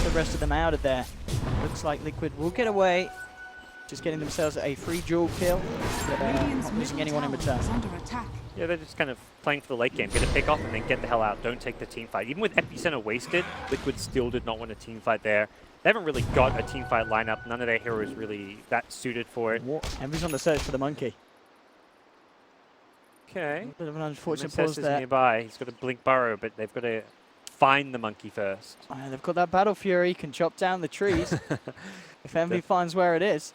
Speaker 5: the rest of them out of there. Looks like Liquid will get away, just getting themselves a free dual kill, but
Speaker 4: Radiant's
Speaker 5: not losing
Speaker 4: middle
Speaker 5: anyone in
Speaker 4: tower
Speaker 5: return.
Speaker 4: is under attack.
Speaker 6: Yeah, they're just kind of playing for the late game. Get a pick off and then get the hell out. Don't take the team fight. Even with Epicenter wasted, Liquid still did not want a team fight there. They haven't really got a team fight lineup. None of their heroes really that suited for it.
Speaker 5: Envy's on the search for the monkey.
Speaker 6: Okay.
Speaker 5: Bit of an unfortunate
Speaker 6: MSS
Speaker 5: pause
Speaker 6: is
Speaker 5: there.
Speaker 6: nearby. He's got a blink burrow, but they've got to find the monkey first.
Speaker 5: They've got that Battle Fury, can chop down the trees if Envy finds where it is.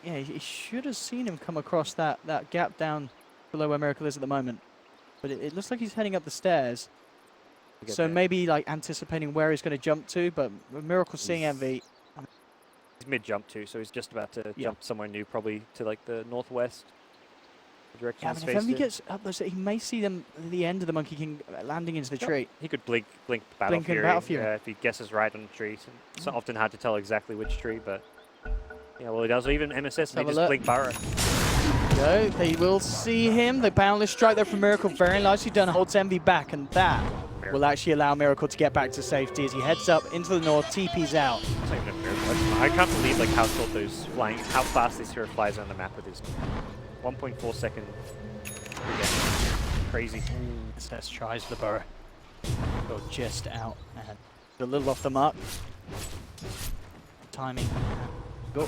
Speaker 5: Yeah, he should have seen him come across that gap down below where Miracle is at the moment. But it looks like he's heading up the stairs. So maybe like anticipating where he's going to jump to, but with Miracle seeing Envy.
Speaker 6: He's mid-jump too, so he's just about to jump somewhere new, probably to like the northwest direction.
Speaker 5: Yeah, I mean, if Envy gets up there, he may see them at the end of the Monkey King landing into the tree.
Speaker 6: He could blink Battle
Speaker 5: Blink and
Speaker 6: Fury,
Speaker 5: Battle Fury.
Speaker 6: if he guesses right on the tree. So it's often hard to tell exactly which tree, but yeah, well, he does. Even MSS may
Speaker 5: Have a
Speaker 6: just
Speaker 5: look.
Speaker 6: blink Burrow.
Speaker 5: Go, they will see him. The boundless strike there from Miracle, very nicely done, holds Envy back, and that will actually allow Miracle to get back to safety as he heads up into the north, TP's out.
Speaker 6: It's not even a miracle. I can't believe like how short those flying, how fast this hero flies on the map with his 1.4 second. Crazy.
Speaker 5: SS tries the burrow. Go just out and a little off the mark. Timing. Go.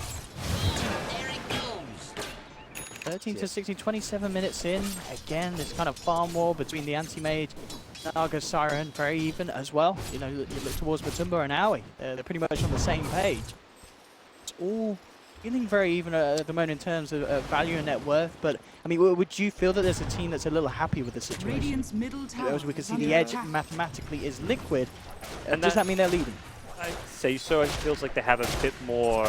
Speaker 5: 13 to 60, 27 minutes in. Again, this kind of farm war between the anti-mage, Naga, Siren, very even as well. You know, you look towards Matumba and Aoi. They're pretty much on the same page. It's all feeling very even at the moment in terms of value and net worth. But, I mean, would you feel that there's a team that's a little happy with the situation?
Speaker 4: Radiant's middle tower.
Speaker 5: As we can
Speaker 4: is
Speaker 5: see,
Speaker 4: under
Speaker 5: the edge
Speaker 4: attack.
Speaker 5: mathematically is Liquid.
Speaker 6: And
Speaker 5: Does that mean they're leading?
Speaker 6: I'd say so. It feels like they have a bit more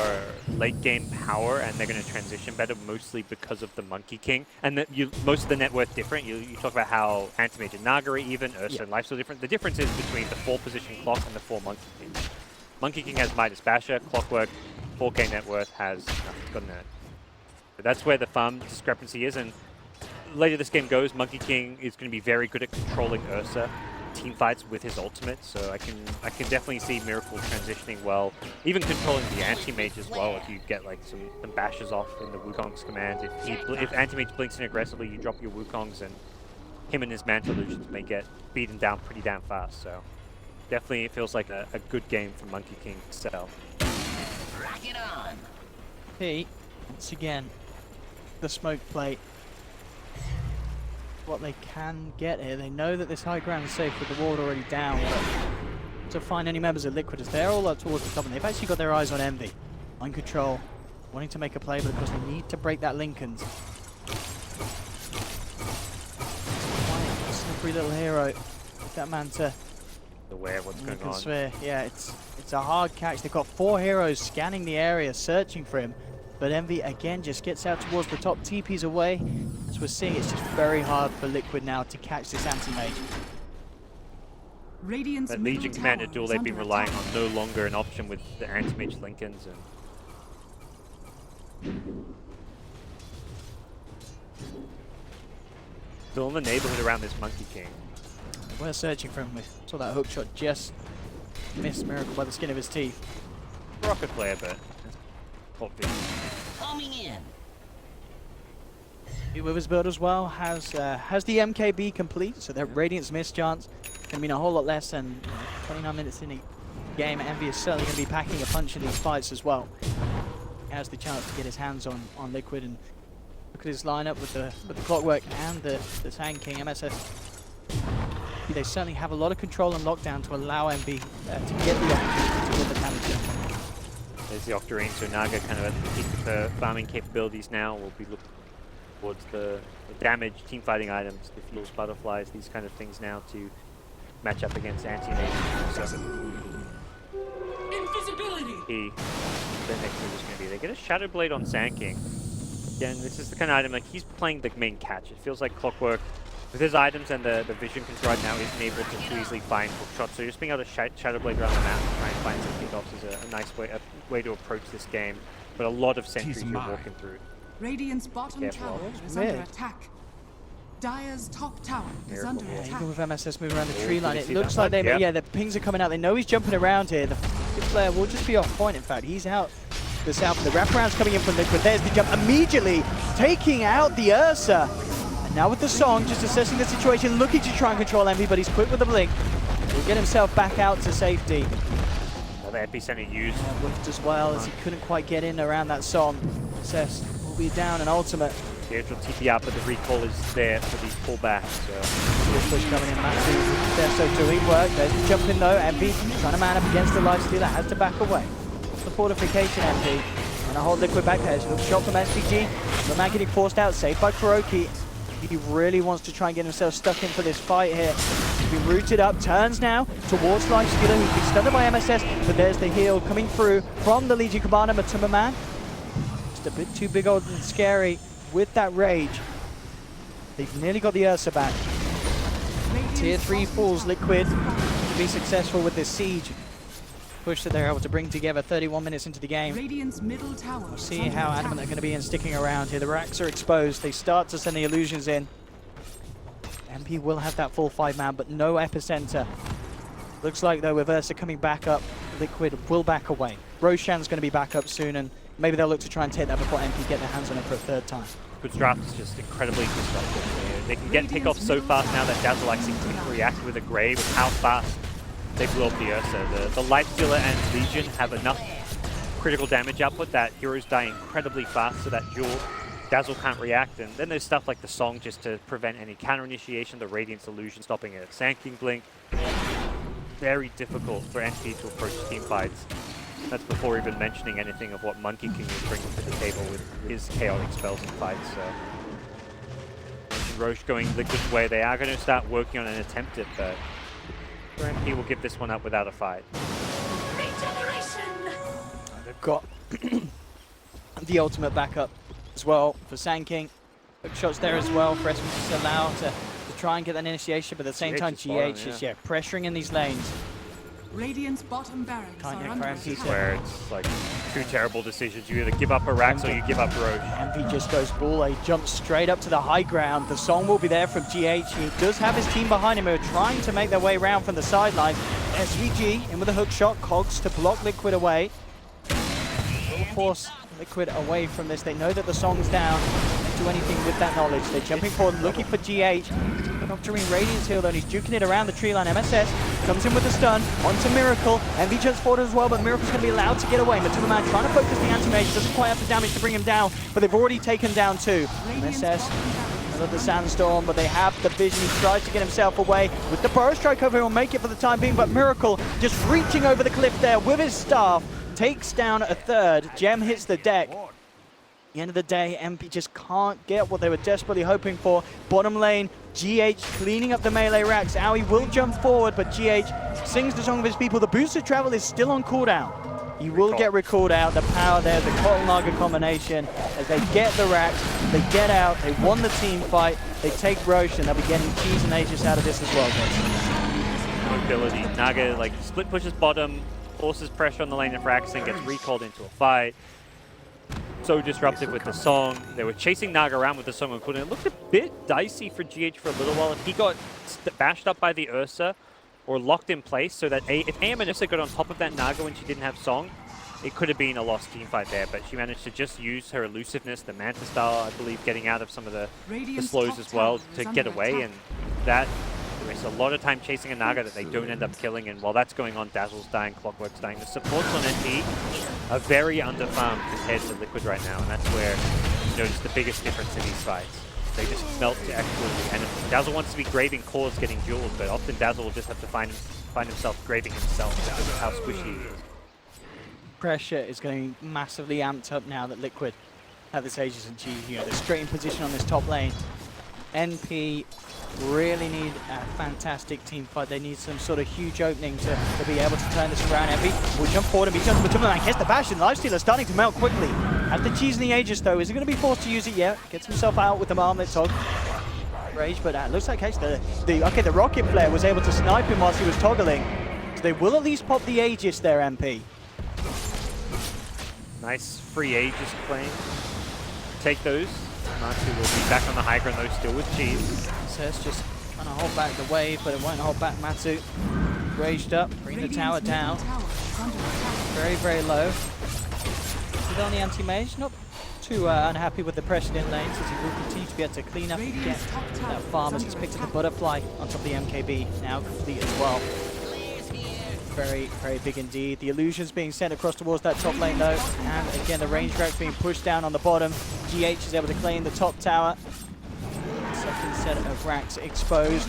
Speaker 6: late game power, and they're going to transition better, mostly because of the Monkey King. And that most of the net worth different. You talk about how Anti-Mage and Naga even, Ursa and Lifesteal different. The difference is between the 4-position clock and the 4 Monkey King. Monkey King has Midas Basher, Clockwork, 4K net worth has nothing. Got it. But that's where the farm discrepancy is. And later this game goes, Monkey King is going to be very good at controlling Ursa team fights with his ultimate, so I can definitely see Miracle transitioning well, even controlling the anti-mage as well. If you get like some bashes off in the Wukong's command, if anti-mage blinks in aggressively, you drop your Wukongs, and him and his Mantle Illusions may get beaten down pretty damn fast. So definitely it feels like a good game for Monkey King itself.
Speaker 7: Rock it on.
Speaker 5: He, once again, the smoke plate. What they can get here. They know that this high ground is safe with the ward already down, but to find any members of Liquid as they're all up towards the top, and they've actually got their eyes on Envy. On control, wanting to make a play, but of course they need to break that Linken's. Quite a slippery little hero with that Manta.
Speaker 6: Aware of what's going on.
Speaker 5: Sphere. Yeah, it's a hard catch. They've got 4 heroes scanning the area, searching for him. But Envy again just gets out towards the top, TP's away. As we're seeing, it's just very hard for Liquid now to catch this anti-mage.
Speaker 4: Radiant's
Speaker 6: That
Speaker 4: middle
Speaker 6: Legion
Speaker 4: tower
Speaker 6: Commander duel
Speaker 4: is
Speaker 6: they've been
Speaker 4: under
Speaker 6: relying
Speaker 4: attack.
Speaker 6: on no longer an option with the anti-mage Linken's, and still in the neighborhood around this Monkey King.
Speaker 5: We're searching for him. We saw that hook shot just miss Miracle by the skin of his teeth.
Speaker 6: Rocket player, but caught vision.
Speaker 7: Homing in.
Speaker 5: With his build as well, has the MKB complete, so that Radiant's miss chance can mean a whole lot less than 29 minutes in the game. Envy is certainly going to be packing a punch in these fights as well. He has the chance to get his hands on Liquid, and look at his lineup with the Clockwork and the Sand King. MSS They certainly have a lot of control and lockdown to allow MB to get the opportunity to win the damage zone.
Speaker 6: There's the Octarine, so Naga kind of at the peak of her farming capabilities now. We'll be looking towards the damage, team fighting items, the fuels, butterflies, these kind of things now to match up against anti-nation.
Speaker 4: Invisibility.
Speaker 6: The next move is going to be they get a Shadow Blade on Sand King. Again, this is the kind of item like he's playing the main catch. It feels like Clockwork with his items and the vision control right now isn't able to too easily find hook shots. So just being able to Shadow Blade around the map and try and find some kickoffs is a nice way to approach this game. But a lot of sentries you're walking through.
Speaker 4: Radiant's bottom
Speaker 6: Careful.
Speaker 4: tower is
Speaker 5: Mid.
Speaker 4: under attack. Dire's top tower is
Speaker 6: Careful
Speaker 4: under
Speaker 6: here.
Speaker 4: attack.
Speaker 5: Even with MSS moving around the tree
Speaker 6: Did
Speaker 5: line,
Speaker 6: you
Speaker 5: it
Speaker 6: see
Speaker 5: looks
Speaker 6: that
Speaker 5: like
Speaker 6: one?
Speaker 5: they,
Speaker 6: Yeah.
Speaker 5: yeah, the pings are coming out. They know he's jumping around here. The player will just be off point, in fact. He's out the south. The wraparound's coming in from Liquid. There's the jump immediately, taking out the Ursa. And now with the Song, just assessing the situation, looking to try and control Envy, but he's quick with the blink. He'll get himself back out to safety.
Speaker 6: Another epicenter used.
Speaker 5: Whiffed as well, as he couldn't quite get in around that Song. MSS will be down an ultimate.
Speaker 6: The actual TP out, but the recall is there for the pullback. So
Speaker 5: Good push coming in, Matthews. There, so doing work. There's the jump in though. MP trying to man up against the lifestealer, has to back away. The fortification, MP. And a hold Liquid back there. Little shot from SVG. The man getting forced out, saved by Kuroki. He really wants to try and get himself stuck in for this fight here. He's been rooted up, turns now towards Lifestealer, who's been stunned by MSS, but there's the heal coming through from the Legion Commander, Matuma Man. Just a bit too big old and scary with that rage. They've nearly got the Ursa back. Tier 3 falls Liquid to be successful with this siege push that they're able to bring together 31 minutes into the game.
Speaker 4: Radiant's middle tower.
Speaker 5: We'll see how adamant they're going to be in sticking around here. The racks are exposed. They start to send the illusions in. MP will have that full 5-man, but no epicenter. Looks like, though, with Ursa coming back up, Liquid will back away. Roshan's going to be back up soon, and maybe they'll look to try and take that before MP get their hands on it for a third time.
Speaker 6: Liquid's draft is just incredibly disruptive. They can get pickoffs so fast now that Dazzle actually can react with a Grave with how fast they blew up the Ursa. The Lifestealer and Legion have enough critical damage output that heroes die incredibly fast so that Dazzle can't react. And then there's stuff like the Song just to prevent any counter initiation, the Radiance Illusion stopping a Sand King blink. Very difficult for NP to approach team fights. That's before even mentioning anything of what Monkey King is bringing to the table with his chaotic spells and fights. So Roche going Liquid's way. They are going to start working on an attempt at, but MP will give this one up without a fight.
Speaker 5: They've got the ultimate backup as well for Sand King. Hook shots there as well for SVG to allow to try and get that initiation, but at the same time, GH is pressuring in these lanes.
Speaker 4: Radiant's bottom barracks
Speaker 5: Can't
Speaker 4: are
Speaker 5: get
Speaker 4: under
Speaker 5: Cramp
Speaker 4: attack.
Speaker 6: Where it's like two terrible decisions. You either give up a Rax or you give up Roche.
Speaker 5: MP just goes ball. He jumps straight up to the high ground. The Song will be there from GH. He does have his team behind him who are trying to make their way around from the sideline. SVG in with a hook shot. Cogs to block Liquid away. Will force Liquid away from this. They know that the Song's down. Can't do anything with that knowledge. They're jumping forward, looking for GH. Octarine Radiance heal though, and he's juking it around the tree line. MSS comes in with the stun onto Miracle. MV jumps forward as well, but Miracle's going to be allowed to get away. Matuma Man trying to focus the anti-mage. Doesn't quite have the damage to bring him down, but they've already taken down two. MSS another the Sandstorm, but they have the vision. He tries to get himself away with the Burrow Strike over. He'll make it for the time being, but Miracle just reaching over the cliff there with his staff. Takes down a third. Gem hits the deck. At the end of the day, MP just can't get what they were desperately hoping for. Bottom lane, GH cleaning up the melee racks. Aoi will jump forward, but GH sings the song of his people. The boosted travel is still on cooldown. He will get recalled out. The power there, the Cotton Lager combination. As they get the racks, they get out, they won the team fight, they take Roche, and they'll be getting Cheese and Aegis out of this as well, guys.
Speaker 6: Mobility. Naga like split pushes bottom, forces pressure on the lane of Rax and gets recalled into a fight. So disruptive with the Song. They were chasing Naga around with the Song on cooldown. It looked a bit dicey for GH for a little while. If he got bashed up by the Ursa or locked in place so that if AM and Ursa got on top of that Naga when she didn't have Song, it could have been a lost team fight there, but she managed to just use her elusiveness, the Manta style, I believe, getting out of some of the slows as well to get away, and that wastes a lot of time chasing a Naga that they don't end up killing, and while that's going on, Dazzle's dying, Clockwork's dying. The supports on NP are very underfarmed compared to Liquid right now, and that's where you notice the biggest difference in these fights. They just melt to absolutely enemy. Dazzle wants to be graving cores getting dueled, but often Dazzle will just have to find himself graving himself because of how squishy he is.
Speaker 5: Pressure is getting massively amped up now that Liquid have this Aegis and G. You know, they're straight in position on this top lane. NP really need a fantastic team fight. They need some sort of huge opening to be able to turn this around. NP will jump forward and be jumped to the gets the bash, and Lifestealer starting to melt quickly. Has the cheese in the Aegis though. Is he going to be forced to use it yet? Gets himself out with the Marmlet Tog. Rage, but looks like actually the rocket flare was able to snipe him whilst he was toggling. So they will at least pop the Aegis there, MP.
Speaker 6: Nice free Aegis claim. Take those. Matsu will be back on the high ground though, still with cheese.
Speaker 5: Says just trying to hold back the wave, but it won't hold back Matsu. Raged up, bring the tower down. Very, very low. With on the anti-mage, not too unhappy with the pressure in lanes, as he will continue to be able to clean up and get that farm as he's picked up the butterfly on top of the MKB, now complete as well. Very, very big indeed. The illusions being sent across towards that top lane though, and again the range racks being pushed down on the bottom. GH is able to claim the top tower. Second set of racks exposed.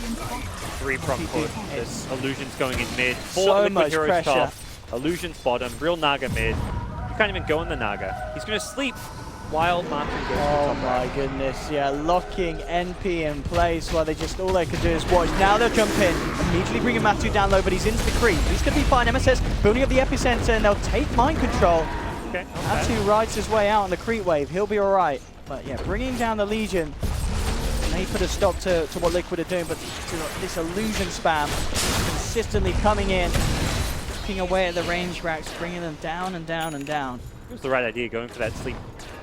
Speaker 6: 3-prong push. There's illusions going in mid.
Speaker 5: So much pressure.
Speaker 6: Top. Illusions bottom. Real Naga mid. You can't even go in the Naga. He's going to sleep while Martin goes to the top.
Speaker 5: Oh my goodness, yeah, locking NP in place while they just, all they can do is watch. Now they'll jump in, immediately bringing Matthew down low, but he's into the creep. He's going to be fine. MSS building up the epicenter, and they'll take mind control.
Speaker 6: Okay.
Speaker 5: Matthew rides his way out on the creep wave. He'll be all right. But yeah, bringing down the Legion may put a stop to what Liquid are doing, but this illusion spam consistently coming in, picking away at the range racks, bringing them down and down and down.
Speaker 6: It was the right idea going for that sleep,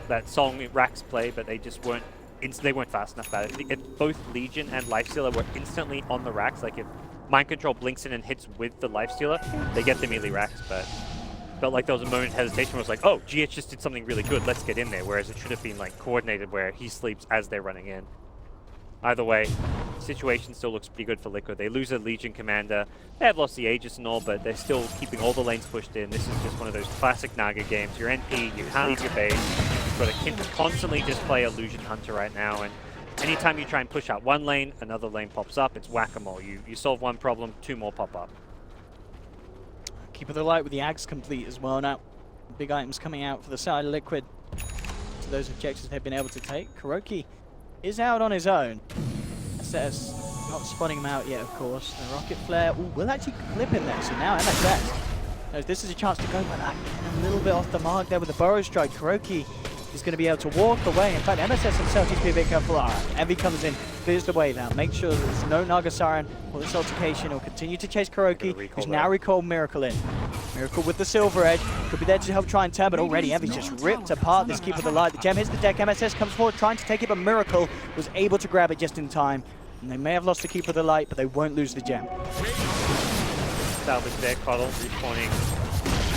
Speaker 6: that song Rax play, but they just weren't. They weren't fast enough about it. If both Legion and Lifestealer were instantly on the racks, like if Mind Control blinks in and hits with the Lifestealer, they get the melee racks. But felt like there was a moment of hesitation where it was like, oh, GH just did something really good, let's get in there. Whereas it should have been like coordinated where he sleeps as they're running in. Either way, situation still looks pretty good for Liquid. They lose a Legion commander. They have lost the Aegis and all, but they're still keeping all the lanes pushed in. This is just one of those classic Naga games. You're NP, you can't leave your base. You've got to constantly just play Illusion Hunter right now. And anytime you try and push out one lane, another lane pops up. It's whack-a-mole. You solve one problem, two more pop up.
Speaker 5: Keep it alight with the Ags complete as well now. Big items coming out for the side of Liquid. To those objectives they've been able to take. Kuroki is out on his own. SS not spotting him out yet, of course. The rocket flare will actually clip him there. So now MSS knows this is a chance to go, but a little bit off the mark there with the Burrow Strike. Kuroki is going to be able to walk away. In fact, MSS himself needs to be a bit careful. All right, Envy comes in, clears the way now. Make sure that there's no Naga Siren or this altercation. He'll continue to chase Kuroki, who's now recalled Miracle in. Miracle with the Silver Edge. Could be there to help try and turn, but already Envy's just ripped apart this Keeper of the Light. The gem hits the deck. MSS comes forward trying to take it, but Miracle was able to grab it just in time. And they may have lost the Keeper of the Light, but they won't lose the gem.
Speaker 6: Salvage there, Coddle, respawning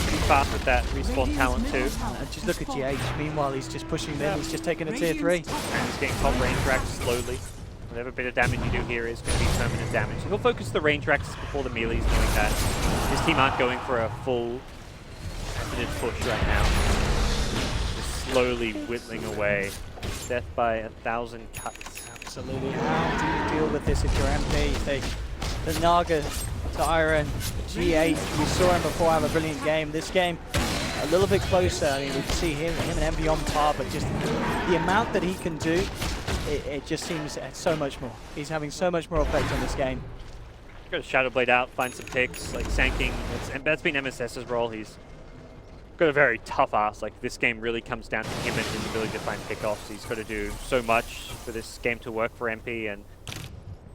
Speaker 6: pretty fast with that respawn talent too.
Speaker 5: And just look at GH. Meanwhile, he's just pushing mid. He's just taking a tier 3.
Speaker 6: And he's getting top range racks slowly. Whatever bit of damage you do here is going to be permanent damage. He'll focus the range racks before the melees, knowing that his team aren't going for a full infinite push right now. Just slowly whittling away. Death by 1,000 cuts.
Speaker 5: Absolutely. How do you deal with this if you're MP? You take the Naga to Iron, GH. We saw him before have a brilliant game. This game, a little bit closer. I mean, we can see him and Envy on par, but just the amount that he can do, it just seems so much more. He's having so much more effect on this game.
Speaker 6: Got a Shadow Blade out, find some picks, like Sanking. That's been MSS's role. He's got a very tough ass. Like, this game really comes down to him and his ability to find pickoffs. He's got to do so much for this game to work for MP, and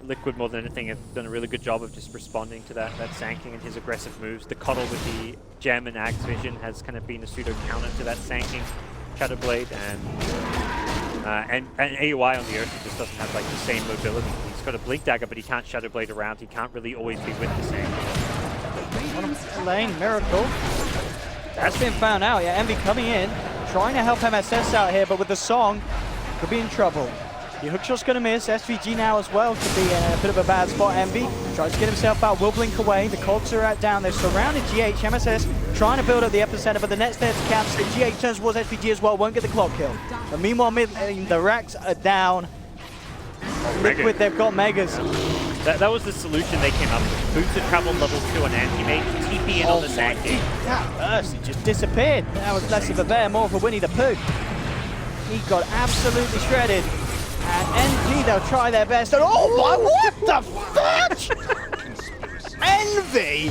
Speaker 6: Liquid, more than anything, have done a really good job of just responding to that Sanking and his aggressive moves. The Coddle with the Gem and Axe Vision has kind of been a pseudo counter to that Sanking Shadow Blade, and AUI on the Earth just doesn't have like the same mobility. He's got a Blink Dagger, but he can't Shadow Blade around. He can't really always be with the Sanking.
Speaker 5: Lane, Miracle. That's been found out. Yeah, Envy coming in, trying to help MSS out here, but with the song, could be in trouble. The hookshot's going to miss. SVG now as well could be in a bit of a bad spot. Envy tries to get himself out, will blink away. The cogs are out down. They're surrounded GH. MSS trying to build up the epicenter, but the net's there to catch. The GH turns towards SVG as well, won't get the clock kill. But meanwhile, mid lane, the racks are down. Liquid, they've got Megas.
Speaker 6: That was the solution they came up with. Boots had traveled level 2 on anti-mate, TP in on the Sankey.
Speaker 5: That burst, he just disappeared. That was less of a bear, more of a Winnie the Pooh. He got absolutely shredded. And NG, they'll try their best. And oh my, what the fudge? Envy!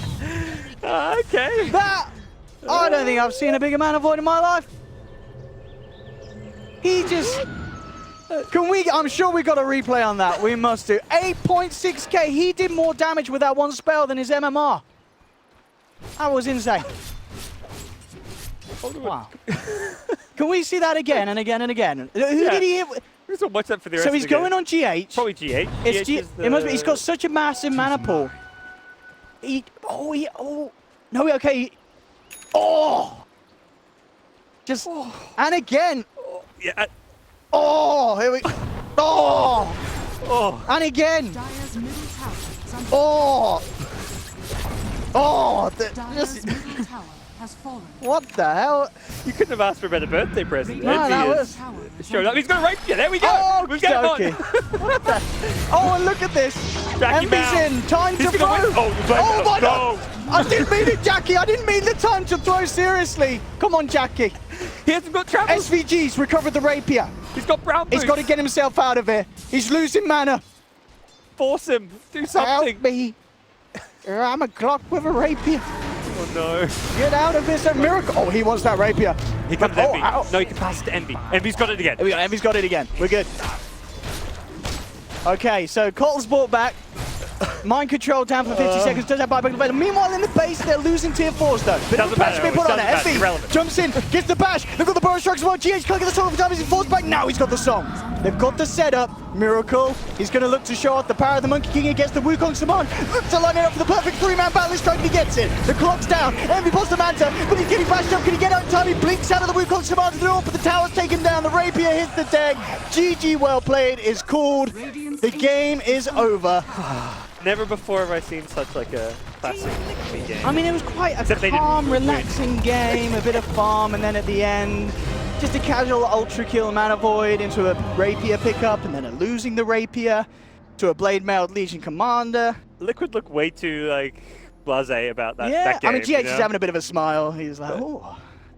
Speaker 6: Okay.
Speaker 5: That, I don't think I've seen a bigger mana void in my life. He just, I'm sure we got a replay on that. We must do. 8.6k, he did more damage with that one spell than his MMR. That was insane. Wow. Can we see that again and again and again? Who did he hit?
Speaker 6: So watch that for the rest
Speaker 5: So
Speaker 6: of
Speaker 5: he's
Speaker 6: the game.
Speaker 5: going on GH.
Speaker 6: Probably GH.
Speaker 5: It's
Speaker 6: GH is
Speaker 5: it must be, he's got such a massive mana pool. No, okay. Just, and again.
Speaker 6: Yeah.
Speaker 5: Here we, and again.
Speaker 4: Dire's middle tower is under Dire's middle tower has fallen.
Speaker 5: What the hell?
Speaker 6: You couldn't have asked for a better birthday present.
Speaker 5: No, that
Speaker 6: Envy
Speaker 5: was-
Speaker 4: Tower
Speaker 6: is
Speaker 4: is
Speaker 6: showing up. He's going to rape you. There we go.
Speaker 5: Oh,
Speaker 6: We've got him
Speaker 5: okay.
Speaker 6: on.
Speaker 5: What the? Oh, and look at this.
Speaker 6: Jackie
Speaker 5: Envy's
Speaker 6: Mao.
Speaker 5: in. Time
Speaker 6: He's
Speaker 5: to
Speaker 6: gonna
Speaker 5: throw.
Speaker 6: win. Oh,
Speaker 5: my
Speaker 6: no.
Speaker 5: God. I didn't mean it, Jackie. I didn't mean the time to throw, seriously. Come on, Jackie.
Speaker 6: He hasn't got travel.
Speaker 5: SVG's recovered the rapier.
Speaker 6: He's got brown boots.
Speaker 5: He's got to get himself out of here. He's losing mana.
Speaker 6: Force him. Do something.
Speaker 5: Help me. I'm a Glock with a rapier.
Speaker 6: Oh, no.
Speaker 5: Get out of this. A miracle. Oh, he wants that rapier.
Speaker 6: Here comes
Speaker 5: Oh,
Speaker 6: Envy.
Speaker 5: ow.
Speaker 6: No, he can pass it to Envy. Envy's got it again.
Speaker 5: There we go. Envy's got it again. We're good. Okay, so Cottle's brought back. Mind control down for 50 seconds. Does that buyback available? Meanwhile, in the base, they're losing tier 4s though. Bit of a
Speaker 6: Doesn't
Speaker 5: bash
Speaker 6: matter,
Speaker 5: being put on it.
Speaker 6: doesn't matter,
Speaker 5: Envy
Speaker 6: irrelevant.
Speaker 5: jumps in, gets the bash. They've got the burrow strikes as well. GH can't get the song of time as he falls back. Now he's got the song. They've got the setup. Miracle. He's going to look to show off the power of the Monkey King against the Wukong Saman. Look to line it up for the perfect 3-man battle. This time he gets it. The clock's down. Envy pulls the Manta, but he's getting bashed up. Can he get out in time? He blinks out of the Wukong Saman to the door, but the tower's taken down. The rapier hits the deck. GG, well played is called. The game is over.
Speaker 6: Never before have I seen such like a classic Envy game.
Speaker 5: I mean, it was quite a
Speaker 6: Except they didn't
Speaker 5: calm,
Speaker 6: win.
Speaker 5: relaxing game, a bit of farm, and then at the end, just a casual ultra kill mana void into a rapier pickup, and then a losing the rapier to a blade mailed Legion commander.
Speaker 6: Liquid look way too like blasé about that.
Speaker 5: Yeah,
Speaker 6: that game,
Speaker 5: I mean, GH
Speaker 6: you
Speaker 5: is
Speaker 6: know?
Speaker 5: having a bit of a smile. He's like, oh.